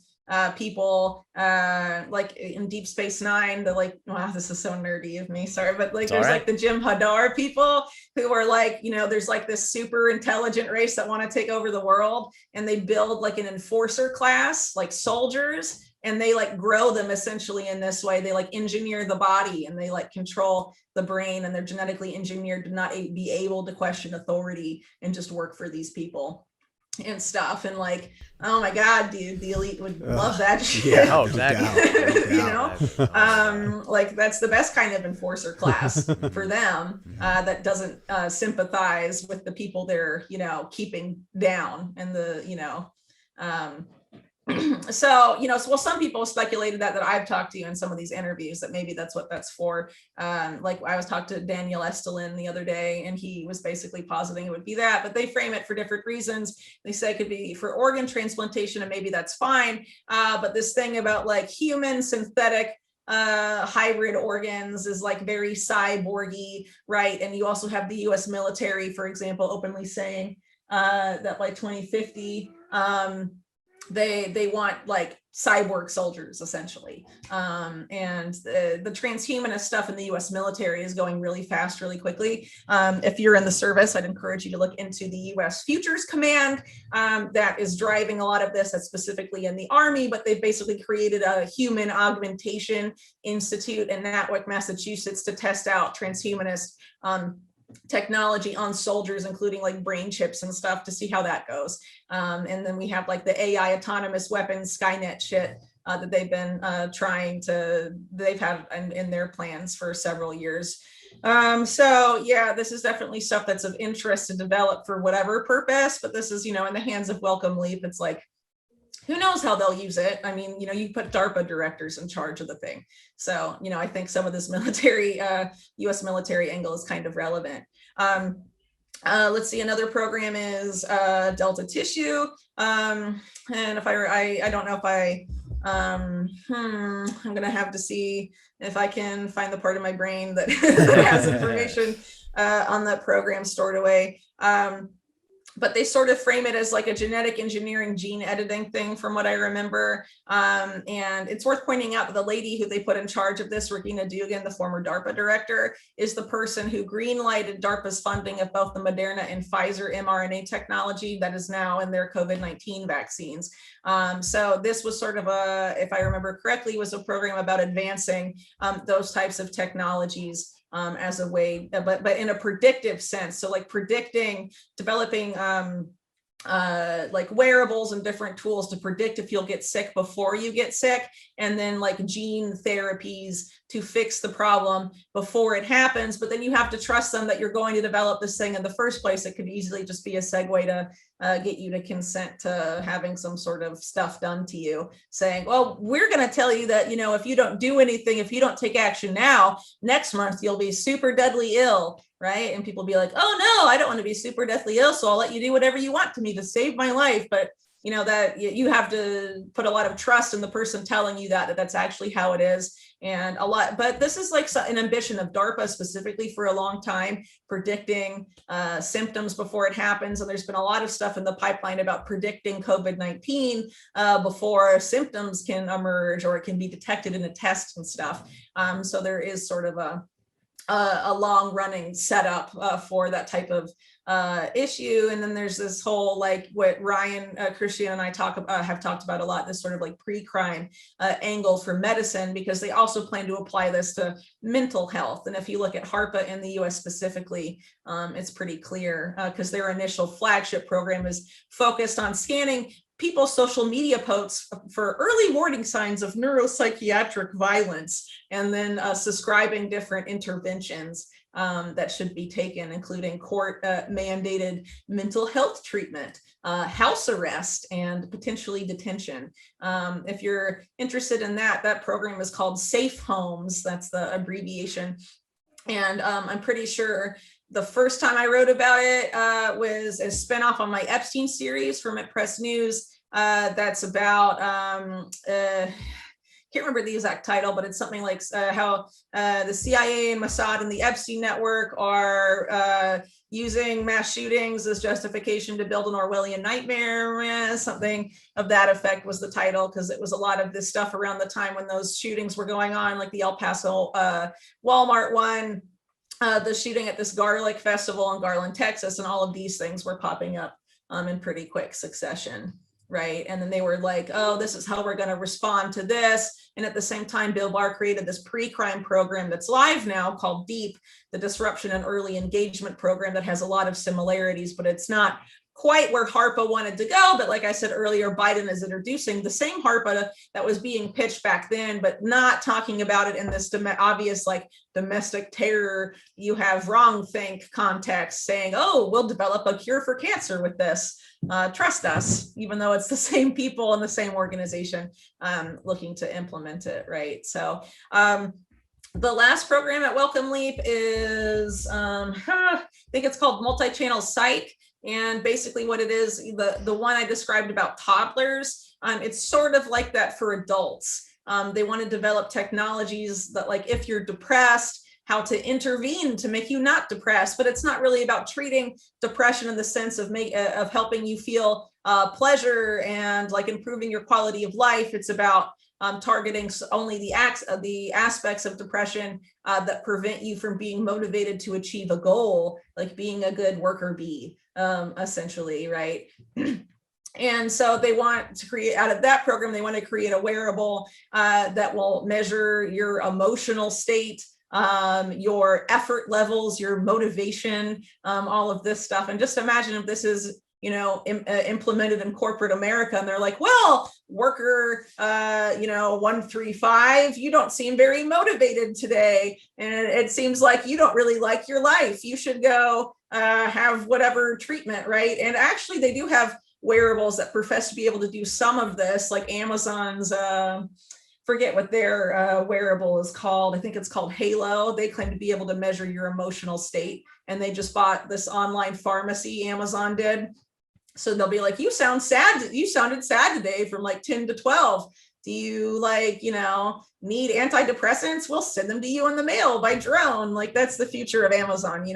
people like in Deep Space Nine, wow, this is so nerdy of me, sorry, but like there's like the Jim Hadar people who are like, there's like this super intelligent race that want to take over the world, and they build like an enforcer class, like soldiers, and they like grow them essentially in this way. They like engineer the body and they like control the brain, and they're genetically engineered to not be able to question authority and just work for these people and stuff. And like, oh my God, dude, the elite would love that shit. Yeah, oh, exactly. Like that's the best kind of enforcer class for them, that doesn't sympathize with the people they're, keeping down, and so, well, some people speculated that I've talked to in some of these interviews that maybe that's what that's for. Like I was talking to Daniel Estelin the other day, and he was basically positing it would be that, but they frame it for different reasons. They say it could be for organ transplantation, and maybe that's fine. But this thing about like human synthetic hybrid organs is like very cyborgy, right? And you also have the US military, for example, openly saying that by 2050, they want like cyborg soldiers essentially, and the transhumanist stuff in the US military is going really fast, really quickly. If you're in the service, I'd encourage you to look into the US Futures Command, that is driving a lot of this. That's specifically in the Army, but they've basically created a human augmentation institute in Natwick, Massachusetts, to test out transhumanist technology on soldiers, including like brain chips and stuff, to see how that goes. And then we have like the AI autonomous weapons Skynet shit that they've been they've had in their plans for several years. So yeah, this is definitely stuff that's of interest to develop for whatever purpose, but this is, in the hands of Welcome Leap. It's like, who knows how they'll use it? I mean, you put DARPA directors in charge of the thing. So, I think some of this military, US military angle is kind of relevant. Let's see, another program is Delta Tissue. And if I don't know if I'm going to have to see if I can find the part of my brain that, that has information on that program stored away. But they sort of frame it as like a genetic engineering gene editing thing from what I remember. And it's worth pointing out that the lady who they put in charge of this, Regina Dugan, the former DARPA director, is the person who greenlighted DARPA's funding of both the Moderna and Pfizer mRNA technology that is now in their COVID-19 vaccines. So this was sort of if I remember correctly, was a program about advancing those types of technologies as a way, but in a predictive sense. So like predicting, developing like wearables and different tools to predict if you'll get sick before you get sick, and then like gene therapies to fix the problem before it happens. But then you have to trust them that you're going to develop this thing in the first place. It could easily just be a segue to get you to consent to having some sort of stuff done to you, saying, well, we're going to tell you that, you know, if you don't do anything, if you don't take action now, next month you'll be super deadly ill. Right. And people be like, oh, no, I don't want to be super deathly ill, so I'll let you do whatever you want to me to save my life. But, you know, that you have to put a lot of trust in the person telling you that that's actually how it is. And a lot. But this is like an ambition of DARPA specifically for a long time, predicting symptoms before it happens. And there's been a lot of stuff in the pipeline about predicting COVID-19 before symptoms can emerge or it can be detected in a test and stuff. So there is sort of a long running setup for that type of issue. And then there's this whole, like what Ryan, Christian and I have talked about a lot, this sort of like pre-crime angle for medicine, because they also plan to apply this to mental health. And if you look at HARPA in the US specifically, it's pretty clear because their initial flagship program is focused on scanning people's social media posts for early warning signs of neuropsychiatric violence, and then prescribing different interventions that should be taken, including court mandated mental health treatment, house arrest, and potentially detention. If you're interested in that, that program is called Safe Homes. That's the abbreviation. And I'm pretty sure the first time I wrote about it was a spinoff on my Epstein series from Press News. That's about, can't remember the exact title, but it's something like how the CIA and Mossad and the Epstein network are using mass shootings as justification to build an Orwellian nightmare. Something of that effect was the title, because it was a lot of this stuff around the time when those shootings were going on, like the El Paso Walmart one, the shooting at this garlic festival in Garland, Texas, and all of these things were popping up in pretty quick succession. Right. And then they were like, oh, this is how we're going to respond to this. And at the same time, Bill Barr created this pre-crime program that's live now called DEEP, the Disruption and Early Engagement Program, that has a lot of similarities, but it's not quite where HARPA wanted to go. But like I said earlier, Biden is introducing the same HARPA that was being pitched back then, but not talking about it in this obvious like domestic terror, you have wrong think context, saying, oh, we'll develop a cure for cancer with this. Trust us, even though it's the same people and the same organization looking to implement it, right? So the last program at Welcome Leap is, I think it's called Multi-Channel Psych. And basically what it is, the one I described about toddlers, it's sort of like that for adults. They want to develop technologies that, like, if you're depressed, how to intervene to make you not depressed, but it's not really about treating depression in the sense of helping you feel pleasure and like improving your quality of life. It's about targeting only the aspects of depression that prevent you from being motivated to achieve a goal, like being a good worker bee, essentially, right? And so they want to create, out of that program, they want to create a wearable that will measure your emotional state, your effort levels, your motivation, all of this stuff. And just imagine if this is, implemented in corporate America, and they're like, well, worker, 135, you don't seem very motivated today. And it seems like you don't really like your life. You should go have whatever treatment, right? And actually they do have wearables that profess to be able to do some of this, like Amazon's, forget what their wearable is called. I think it's called Halo. They claim to be able to measure your emotional state. And they just bought this online pharmacy, Amazon did. So they'll be like, you sound sad. You sounded sad today from like 10 to 12. Do you need antidepressants? We'll send them to you in the mail by drone. Like, that's the future of Amazon,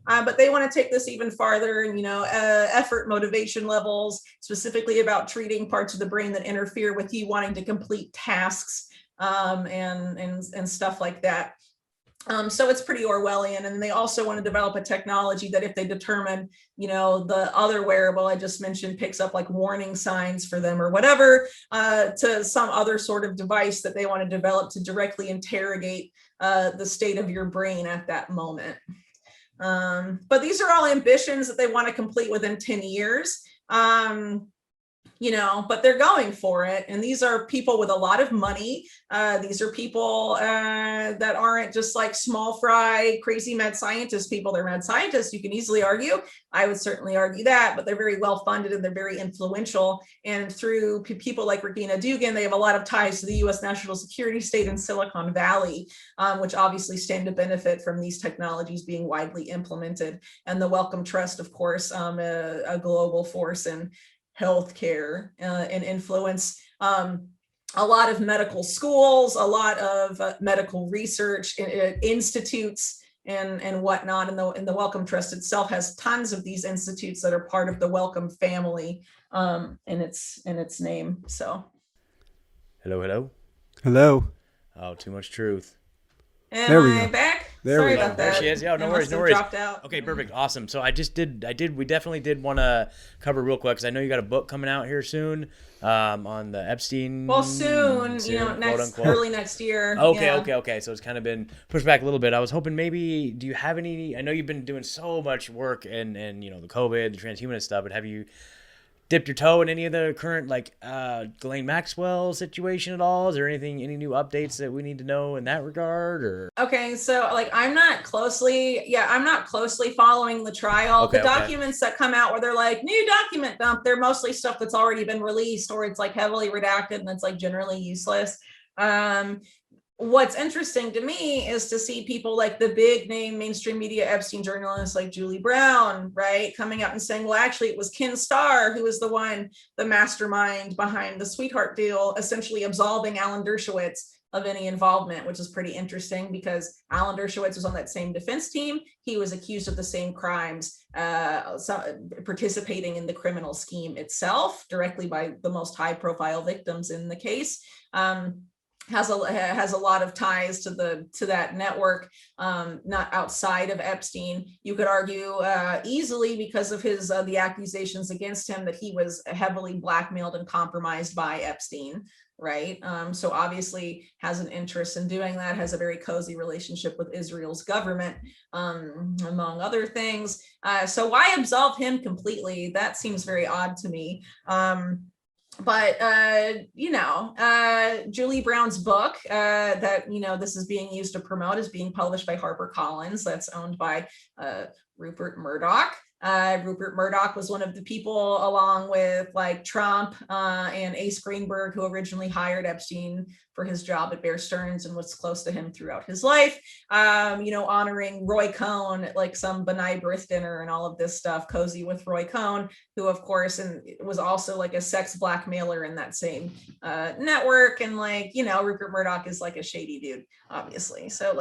but they want to take this even farther and, effort motivation levels, specifically about treating parts of the brain that interfere with you wanting to complete tasks and stuff like that. So it's pretty Orwellian. And they also want to develop a technology that if they determine, the other wearable I just mentioned picks up like warning signs for them or whatever, to some other sort of device that they want to develop to directly interrogate the state of your brain at that moment. But these are all ambitions that they want to complete within 10 years. But they're going for it. And these are people with a lot of money. These are people that aren't just like small fry, crazy mad scientist people. They're mad scientists. You can easily argue. I would certainly argue that, but they're very well funded and they're very influential. And through people like Regina Dugan, they have a lot of ties to the U.S. national security state in Silicon Valley, which obviously stand to benefit from these technologies being widely implemented. And the Wellcome Trust, of course, a global force in healthcare and influence a lot of medical schools, a lot of medical research institutes and whatnot. And the Wellcome Trust itself has tons of these institutes that are part of the Wellcome family in its name. So, hello. Oh, too much truth. Am I back? Sorry about that. There she is. Yeah, no worries. Dropped out. Okay, perfect. Awesome. So we definitely did want to cover real quick because I know you got a book coming out here soon on the Epstein. Well, soon, early next year. Okay. So it's kind of been pushed back a little bit. I was hoping maybe, do you have any, I know you've been doing so much work and the COVID, the transhumanist stuff, but have you dipped your toe in any of the current Ghislaine Maxwell situation at all? Is there any new updates that we need to know in that regard? Or okay, so I'm not closely following the trial. The documents that come out where they're like new document dump, they're mostly stuff that's already been released or it's like heavily redacted and it's like generally useless. What's interesting to me is to see people like the big name mainstream media Epstein journalists like Julie Brown, right, coming out and saying, well, actually, it was Ken Starr who was the mastermind behind the sweetheart deal, essentially absolving Alan Dershowitz of any involvement, which is pretty interesting because Alan Dershowitz was on that same defense team. He was accused of the same crimes, participating in the criminal scheme itself directly by the most high profile victims in the case. Has a lot of ties to that network, not outside of Epstein. You could argue easily because of his the accusations against him that he was heavily blackmailed and compromised by Epstein, right? So obviously has an interest in doing that, has a very cozy relationship with Israel's government, among other things. So why absolve him completely? That seems very odd to me. But Julie Brown's book that this is being used to promote is being published by HarperCollins. That's owned by Rupert Murdoch. Rupert Murdoch was one of the people, along with like Trump and Ace Greenberg, who originally hired Epstein for his job at Bear Stearns and was close to him throughout his life. Honoring Roy Cohn at like some B'nai B'rith dinner and all of this stuff, cozy with Roy Cohn, who of course and was also like a sex blackmailer in that same network. And Rupert Murdoch is like a shady dude, obviously. So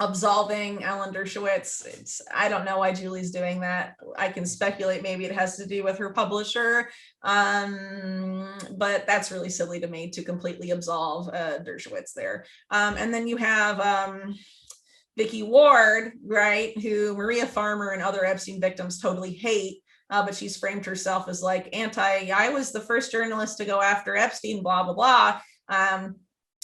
absolving Alan Dershowitz. I don't know why Julie's doing that. I can speculate maybe it has to do with her publisher, but that's really silly to me to completely absolve Dershowitz there. And then you have Vicky Ward, right, who Maria Farmer and other Epstein victims totally hate. But she's framed herself as like I was the first journalist to go after Epstein, blah, blah, blah.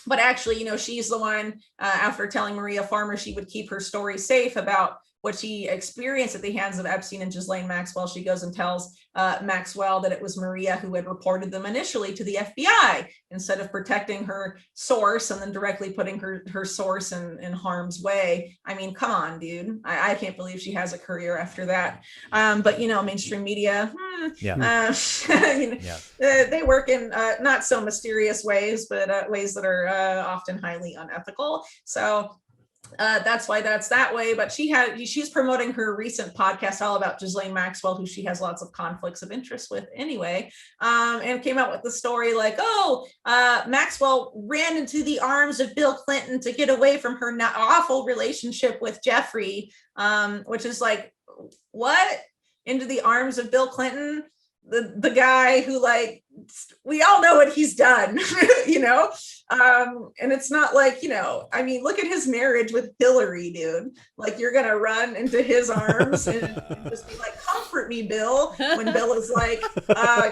But actually, she's the one, after telling Maria Farmer she would keep her story safe about what she experienced at the hands of Epstein and Ghislaine Maxwell, she goes and tells Maxwell that it was Maria who had reported them initially to the FBI instead of protecting her source and then directly putting her source in harm's way. I mean, come on, dude. I can't believe she has a career after that. But, mainstream media, they work in not so mysterious ways, but ways that are often highly unethical. So that's why that's that way. But she's promoting her recent podcast all about Ghislaine Maxwell, who she has lots of conflicts of interest with anyway, and came out with the story like, Maxwell ran into the arms of Bill Clinton to get away from her awful relationship with Jeffrey, which is like, what? Into the arms of Bill Clinton? the guy who, like, we all know what he's done, you know? And it's not like, you know, I mean, look at his marriage with Hillary, dude. Like, you're going to run into his arms and just be like, comfort me, Bill. When Bill is like,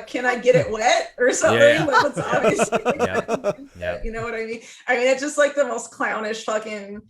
can I get it wet or something? Yeah. Like, it's obviously, Yeah. you know what I mean? I mean, it's just like the most clownish fucking,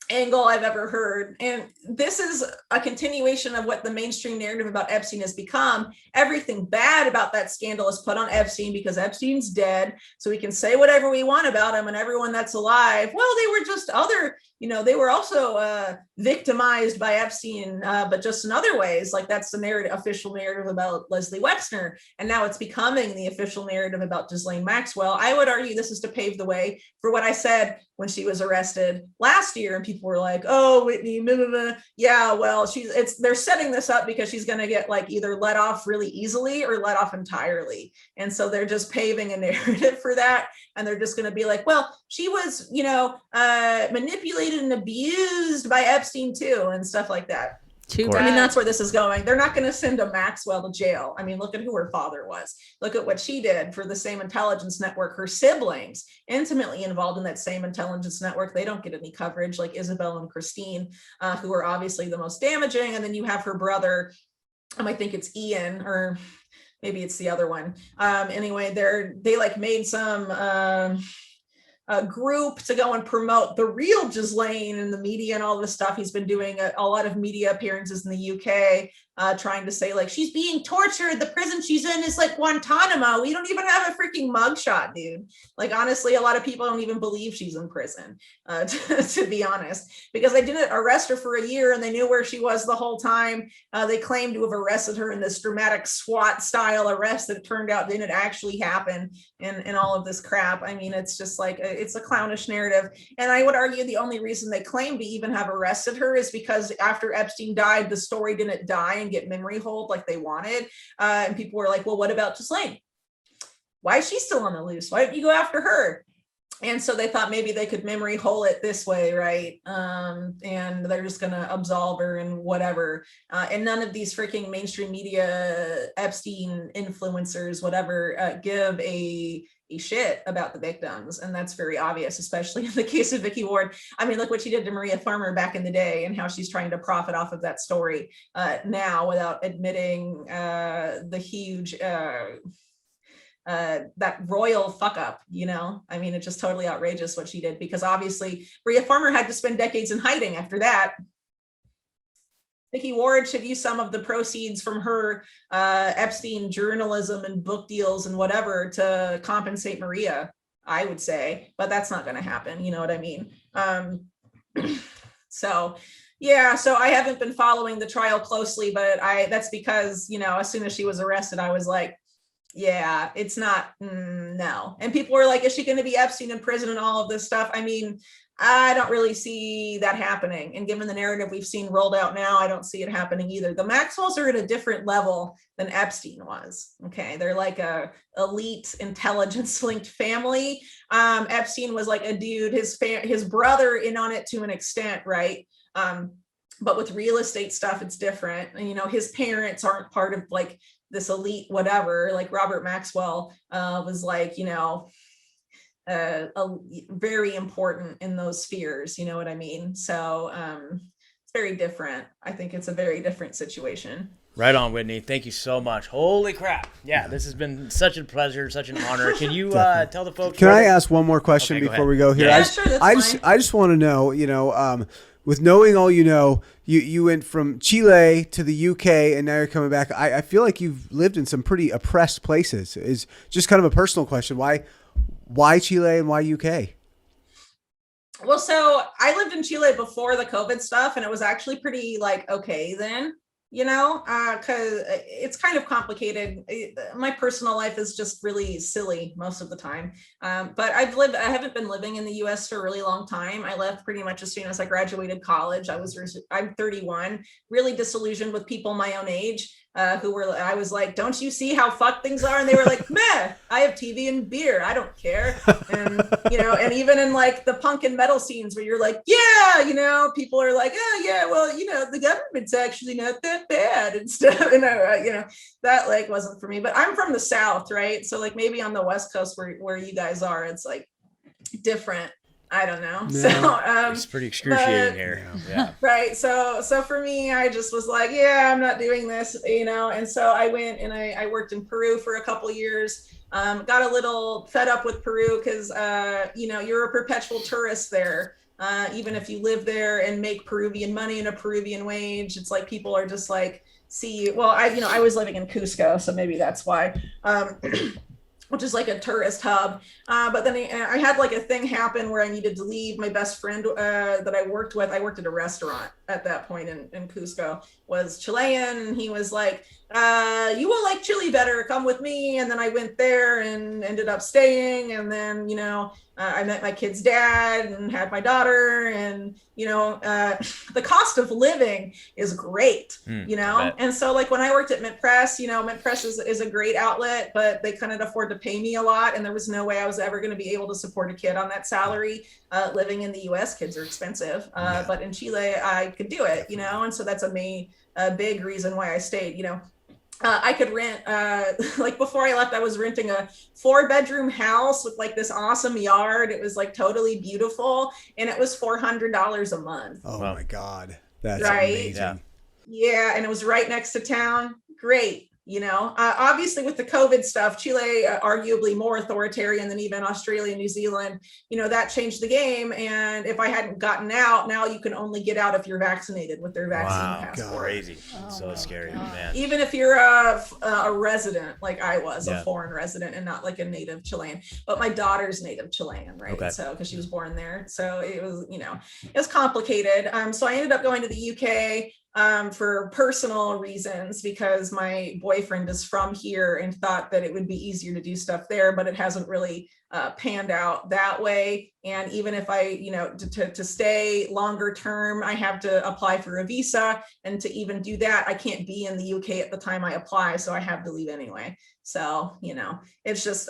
angle I've ever heard. And this is a continuation of what the mainstream narrative about Epstein has become. Everything bad about that scandal is put on Epstein because Epstein's dead. So we can say whatever we want about him and everyone that's alive. Well, they were just other, you know, they were also victimized by Epstein, but just in other ways. Like, that's the narrative, official narrative about Leslie Wexner. And now it's becoming the official narrative about Ghislaine Maxwell. I would argue this is to pave the way for what I said when she was arrested last year, and people were like, "Oh, Whitney, blah, blah, blah." Yeah, well, they're setting this up because she's going to get, like, either let off really easily or let off entirely, and so they're just paving a narrative for that, and they're just going to be like, "Well, she was, you know, manipulated and abused by Epstein too," and stuff like that. I mean, that's where this is going. They're not going to send a Maxwell to jail. I mean, look at who her father was. Look at what she did for the same intelligence network. Her siblings, intimately involved in that same intelligence network, they don't get any coverage, like Isabel and Christine, who are obviously the most damaging. And then you have her brother, I think it's Ian, or maybe it's the other one. Anyway, they like made some a group to go and promote the real Ghislaine in the media and all this stuff. He's been doing a lot of media appearances in the UK, trying to say, like, she's being tortured. The prison she's in is like Guantanamo. We don't even have a freaking mugshot, dude. Like, honestly, a lot of people don't even believe she's in prison, to be honest, because they didn't arrest her for a year and they knew where she was the whole time. They claimed to have arrested her in this dramatic SWAT style arrest that turned out didn't actually happen, and all of this crap. I mean, it's just like, it's a clownish narrative. And I would argue the only reason they claim to even have arrested her is because after Epstein died, the story didn't die and get memory hold like they wanted. And people were like, well, what about Ghislaine? Why is she still on the loose? Why don't you go after her? And so they thought maybe they could memory hole it this way, right? And they're just going to absolve her and whatever. And none of these freaking mainstream media, Epstein influencers, whatever, give a shit about the victims. And that's very obvious, especially in the case of Vicky Ward. I mean, look what she did to Maria Farmer back in the day and how she's trying to profit off of that story now without admitting the huge... that royal fuck up, you know? I mean, it's just totally outrageous what she did, because obviously Maria Farmer had to spend decades in hiding after that. Vicky Ward should use some of the proceeds from her Epstein journalism and book deals and whatever to compensate Maria, I would say, but that's not going to happen. You know what I mean? So yeah, so I haven't been following the trial closely, but that's because, you know, as soon as she was arrested, I was like, yeah, it's not, no. And people were like, is she going to be Epstein in prison and all of this stuff? I mean, I don't really see that happening. And given the narrative we've seen rolled out now, I don't see it happening either. The Maxwells are at a different level than Epstein was. Okay. They're like a elite intelligence linked family. Epstein was like a dude, his brother in on it to an extent. Right. But with real estate stuff, it's different. And, you know, his parents aren't part of like this elite, whatever, like Robert Maxwell was like, you know, very important in those spheres, you know what I mean? So it's very different. I think it's a very different situation. Right on, Whitney. Thank you so much. Holy crap. Yeah, this has been such a pleasure, such an honor. Can you tell the folks? Can I ask one more question before we go here? Yeah, sure, that's fine. I just want to know, you know, with knowing all you know, you went from Chile to the UK and now you're coming back. I feel like you've lived in some pretty oppressed places. Is just kind of a personal question. Why Chile and why UK? Well, so I lived in Chile before the COVID stuff, and it was actually pretty like okay then, you know, because it's kind of complicated. My personal life is just really silly most of the time. But I haven't been living in the US for a really long time. I left pretty much as soon as I graduated college. I'm 31, really disillusioned with people my own age. I was like, don't you see how fucked things are? And they were like, meh, I have TV and beer. I don't care. And, and even in like the punk and metal scenes where you're like, yeah, people are like, oh yeah, well, the government's actually not that bad and stuff. And, that like wasn't for me, but I'm from the South, right? So like maybe on the West Coast where you guys are, it's like different. I don't know. Yeah. So it's pretty excruciating here. Yeah. Right. So for me, I just was like, yeah, I'm not doing this, and so I went and I worked in Peru for a couple years. Got a little fed up with Peru because, you're a perpetual tourist there. Even if you live there and make Peruvian money in a Peruvian wage, it's like people are just like, I was living in Cusco, so maybe that's why. Which is like a tourist hub. But then I had like a thing happen where I needed to leave. My best friend that I worked with, I worked at a restaurant at that point in Cusco, was Chilean. And he was like, you will like Chile better, come with me. And then I went there and ended up staying. And then, I met my kid's dad and had my daughter, and, the cost of living is great, And so like when I worked at Mint Press, Mint Press is a great outlet, but they couldn't afford to pay me a lot. And there was no way I was ever going to be able to support a kid on that salary. Living in the US, kids are expensive, but in Chile, I could do it, and so that's a big reason why I stayed, I could rent, like before I left, I was renting a 4-bedroom house with like this awesome yard. It was like totally beautiful. And it was $400 a month. Oh my God. That's right? amazing. Yeah. And it was right next to town. Great. Obviously with the COVID stuff, Chile, arguably more authoritarian than even Australia, New Zealand, that changed the game. And if I hadn't gotten out, now you can only get out if you're vaccinated with their vaccine passport. Crazy. So scary, man. Even if you're a resident, like I was, a foreign resident and not like a native Chilean, but my daughter's native Chilean, right? Okay. So, cause she was born there. So it was, it was complicated. So I ended up going to the UK, for personal reasons, because my boyfriend is from here and thought that it would be easier to do stuff there, but it hasn't really panned out that way. And even if I, to stay longer term, I have to apply for a visa, and to even do that, I can't be in the UK at the time I apply, so I have to leave anyway. So, it's just,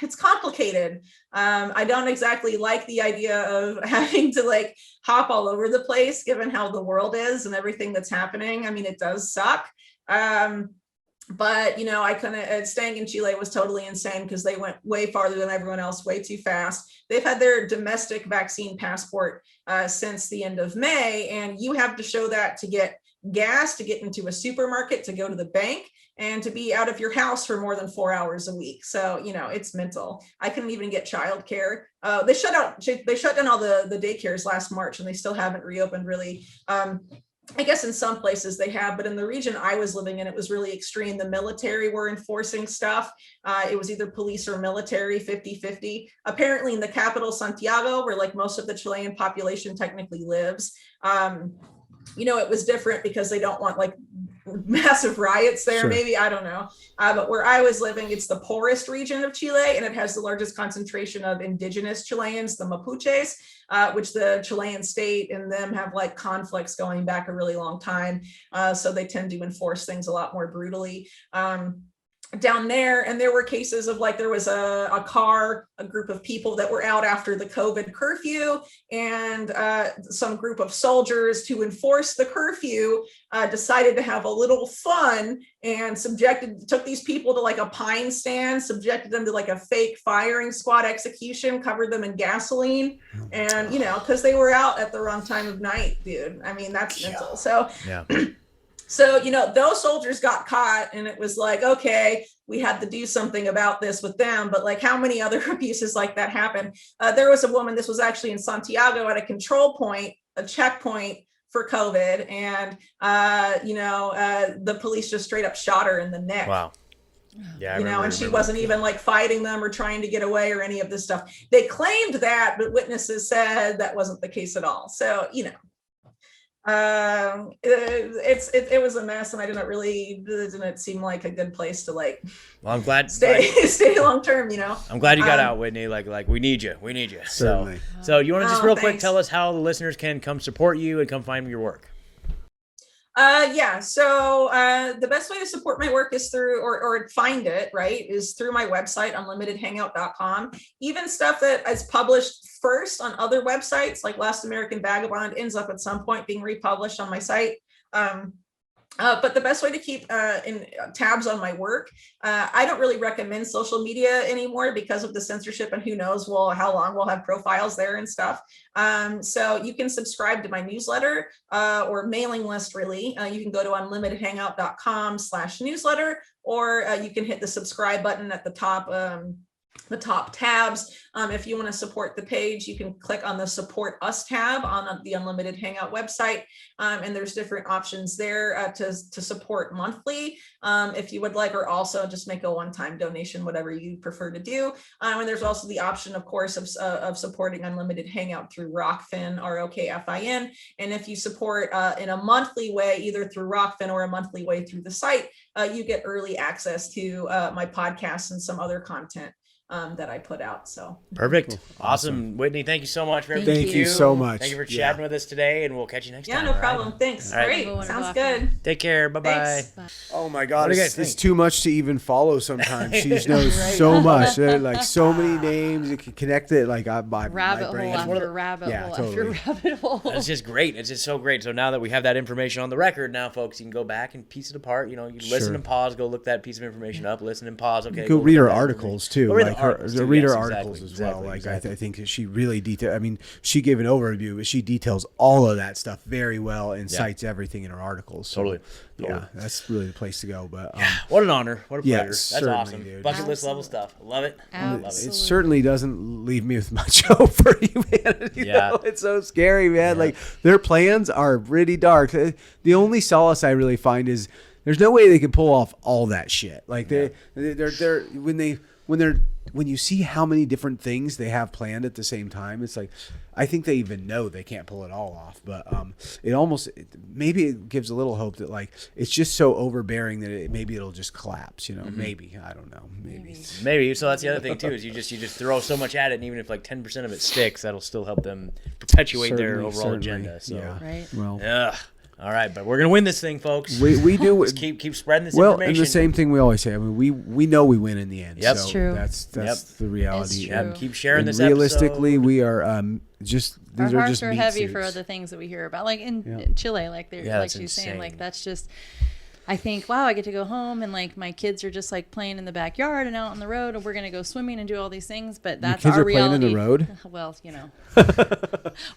it's complicated. I don't exactly like the idea of having to like hop all over the place, given how the world is and everything that's happening. I mean, it does suck. But, I couldn't, staying in Chile was totally insane because they went way farther than everyone else, way too fast. They've had their domestic vaccine passport since the end of May, and you have to show that to get gas, to get into a supermarket, to go to the bank, and to be out of your house for more than 4 hours a week. So, it's mental. I couldn't even get childcare. They shut down all the daycares last March, and they still haven't reopened really. I guess in some places they have, but in the region I was living in, it was really extreme. The military were enforcing stuff. It was either police or military, 50-50. Apparently in the capital, Santiago, where like most of the Chilean population technically lives, it was different because they don't want like massive riots there. Sure. Maybe, I don't know. But where I was living, it's the poorest region of Chile, and it has the largest concentration of indigenous Chileans, the Mapuches, which the Chilean state and them have like conflicts going back a really long time. So they tend to enforce things a lot more brutally. Down there, and there were cases of like there was a group of people that were out after the COVID curfew, and some group of soldiers to enforce the curfew decided to have a little fun and took these people to like a pine stand, subjected them to like a fake firing squad execution, covered them in gasoline, and because they were out at the wrong time of night, dude. I mean, that's mental. So yeah. So, those soldiers got caught, and it was like, okay, we had to do something about this with them. But like, how many other abuses like that happen? There was a woman, this was actually in Santiago, at a control point, a checkpoint for COVID. And, the police just straight up shot her in the neck. Wow. Yeah, and she wasn't even like fighting them or trying to get away or any of this stuff. They claimed that, but witnesses said that wasn't the case at all. So, it was a mess, and it didn't seem like a good place to like. Well, I'm glad stay long term. I'm glad you got out, Whitney. Like we need you. Certainly. So you want to just real quick tell us how the listeners can come support you and come find your work? Yeah. So the best way to support my work is through, or find it, right, is through my website, unlimitedhangout.com. Even stuff that is published first on other websites, like Last American Vagabond, ends up at some point being republished on my site. But the best way to keep in tabs on my work, I don't really recommend social media anymore because of the censorship, and who knows how long we'll have profiles there and stuff. So you can subscribe to my newsletter or mailing list, really. You can go to unlimitedhangout.com/newsletter, or you can hit the subscribe button at the top tabs. If you want to support the page, you can click on the Support Us tab on the Unlimited Hangout website. And there's different options there to support monthly if you would like, or also just make a one-time donation, whatever you prefer to do. And there's also the option, of course, of supporting Unlimited Hangout through Rokfin, Rokfin. And if you support in a monthly way, either through Rokfin or a monthly way through the site, you get early access to my podcasts and some other content that I put out. So perfect. Awesome. Whitney, thank you so much for everything. Thank you so much. Thank you for chatting with us today, and we'll catch you next time. Yeah, no problem. Thanks. Great. Sounds good. Take care. Bye-bye. Oh my God, it's too much to even follow sometimes. She knows so much. There are like so many names. You can connect it like my rabbit hole after rabbit hole after rabbit hole. It's just great. It's just so great. So now that we have that information on the record, now folks, you can go back and piece it apart. You listen and pause, go look that piece of information up, listen and pause. Okay. Go read her articles too. Read her articles as well. Like I think that she really details. I mean, she gave an overview, but she details all of that stuff very well and cites everything in her articles. So, totally. Yeah, that's really the place to go. But what an honor. What a pleasure. That's awesome. Dude. Bucket list level stuff. I love it. Absolutely. Love it. It certainly doesn't leave me with much hope for humanity. Yeah. It's so scary, man. Yeah. Like their plans are pretty dark. The only solace I really find is there's no way they can pull off all that shit. Like they're when you see how many different things they have planned at the same time, it's like I think they even know they can't pull it all off. But maybe it gives a little hope that like it's just so overbearing that maybe it'll just collapse. Maybe I don't know. Maybe. So that's the other thing too is you just throw so much at it, and even if like 10% of it sticks, that'll still help them perpetuate their overall agenda. So right. Well. All right, but we're gonna win this thing, folks. We do. Let's keep spreading this information. Well, and the same thing we always say. I mean, we know we win in the end. Yep. So true. That's the reality. Yep. Keep sharing this. Realistically, episode. We are these our are hearts just are meat heavy suits. for other things that we hear about, like in Chile, like she's saying, like that's just. I think, wow, I get to go home and like my kids are just like playing in the backyard and out on the road, and we're gonna go swimming and do all these things. But that's your kids our are reality. Playing in the road? Well,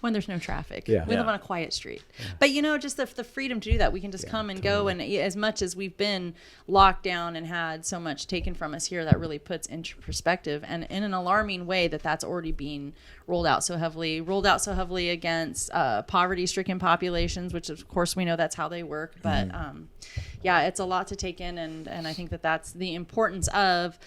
when there's no traffic, we live on a quiet street. But just the freedom to do that, we can just come and go. And as much as we've been locked down and had so much taken from us here, that really puts into perspective and in an alarming way that's already being rolled out so heavily against poverty-stricken populations, which of course we know that's how they work. But it's a lot to take in, and I think that's the importance of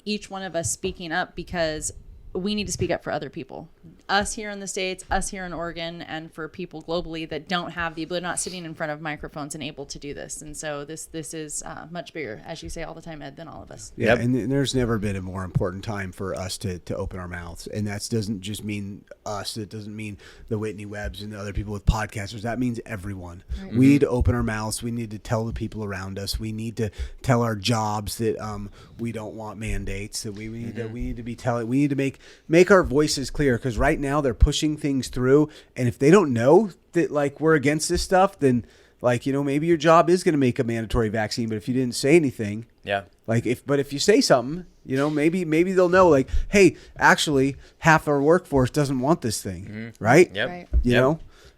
each one of us speaking up, because we need to speak up for other people, us here in the States, us here in Oregon, and for people globally that don't have the ability, not sitting in front of microphones and able to do this. And so this is much bigger, as you say all the time, Ed, than all of us. Yeah, and there's never been a more important time for us to open our mouths. And that doesn't just mean us. It doesn't mean the Whitney Webbs and the other people with podcasters. That means everyone. Right. We need to open our mouths. We need to tell the people around us. We need to tell our jobs that we don't want mandates. That we need to be telling. We need to make our voices clear, because right now they're pushing things through, and if they don't know that like we're against this stuff, then like maybe your job is going to make a mandatory vaccine, but if you didn't say anything, if you say something, maybe they'll know, like, hey, actually half our workforce doesn't want this thing, right?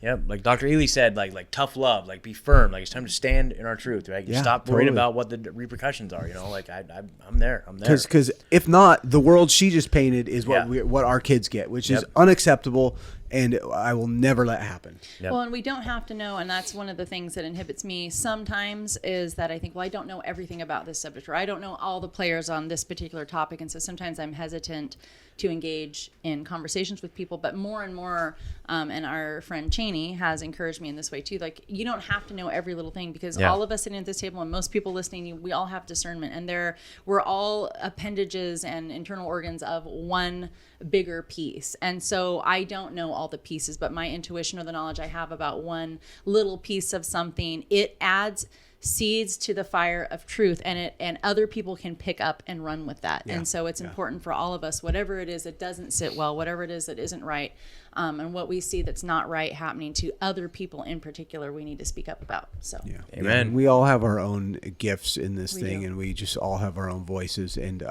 Yep, like Dr. Ely said, like tough love, like be firm, like it's time to stand in our truth, right? Stop worrying about what the repercussions are, like I'm there. Because if not, the world she just painted is what our kids get, which is unacceptable, and I will never let happen. Yep. Well, and we don't have to know, and that's one of the things that inhibits me sometimes, is that I think, well, I don't know everything about this subject, or I don't know all the players on this particular topic, and so sometimes I'm hesitant to engage in conversations with people. But more and more, and our friend Cheney has encouraged me in this way too, like you don't have to know every little thing, because all of us sitting at this table and most people listening, we all have discernment, and we're all appendages and internal organs of one bigger piece. And so I don't know all the pieces, but my intuition or the knowledge I have about one little piece of something, it adds seeds to the fire of truth, and other people can pick up and run with that. And so it's important for all of us, whatever it is that doesn't sit well, whatever it is that isn't right, and what we see that's not right happening to other people in particular, we need to speak up about. So Amen. Yeah, we all have our own gifts in this thing, do. and we just all have our own voices, and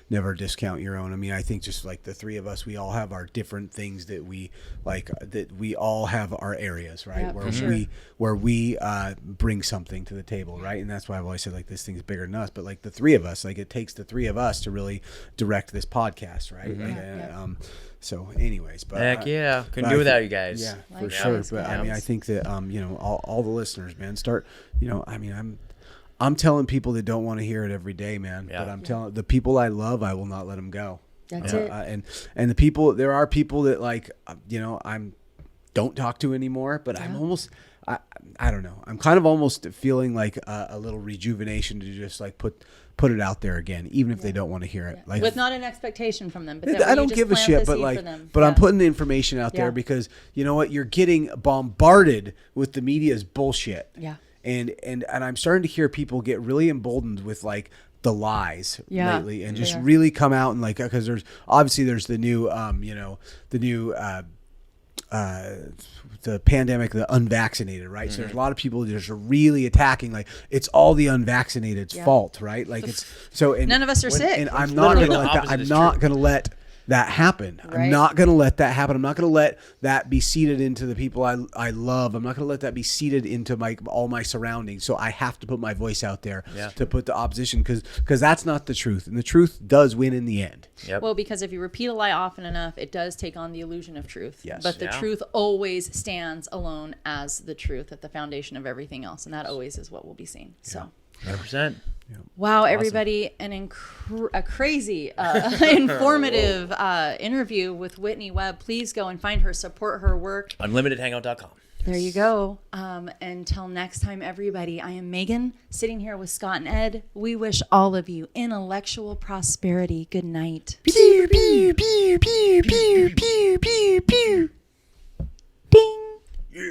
never discount your own. I mean, I think just like the three of us, we all have our different things that we like, that we all have our areas, right? Yeah, where for sure. we bring something to the table, right? And that's why I've always said like this thing's bigger than us, but like the three of us, like it takes the three of us to really direct this podcast, right? Like, so anyways, but Heck yeah, couldn't do without you guys. Yeah, for Likewise, sure. But I mean, I think that you know, all the listeners, man, start. You know, I mean, I'm telling people that don't want to hear it every day, man. Yeah. But I'm telling the people I love, I will not let them go. That's it. And the people, there are people that like, you know, don't talk to anymore. But I'm almost, I don't know. I'm kind of almost feeling like a little rejuvenation to just like put it out there again, even if they don't want to hear it. Like, with not an expectation from them, but that I don't give a shit, but like, but I'm putting the information out there because you know what, you're getting bombarded with the media's bullshit. Yeah. And I'm starting to hear people get really emboldened with like the lies lately, and just are. really come out and like, because there's the new you know, the new the pandemic, the unvaccinated, right? So there's a lot of people just really attacking, like it's all the unvaccinated's fault, right? Like it's so. And none of us are sick. And I'm not going to let that. I'm not going to let that happen. Right. I'm not going to let that happen. I'm not going to let that be seeded into the people I love. I'm not going to let that be seeded into all my surroundings. So I have to put my voice out there to put the opposition, because that's not the truth, and the truth does win in the end. Yep. Well, because if you repeat a lie often enough, it does take on the illusion of truth. Yes. But the truth always stands alone as the truth at the foundation of everything else, and that always is what will be seen. So. 100%. Wow, everybody, a crazy, informative interview with Whitney Webb. Please go and find her, support her work. Unlimitedhangout.com. There you go. Until next time, everybody, I am Megan, sitting here with Scott and Ed. We wish all of you intellectual prosperity. Good night. Pew, pew, pew, pew, pew, pew, pew, pew. Ding. Yeah.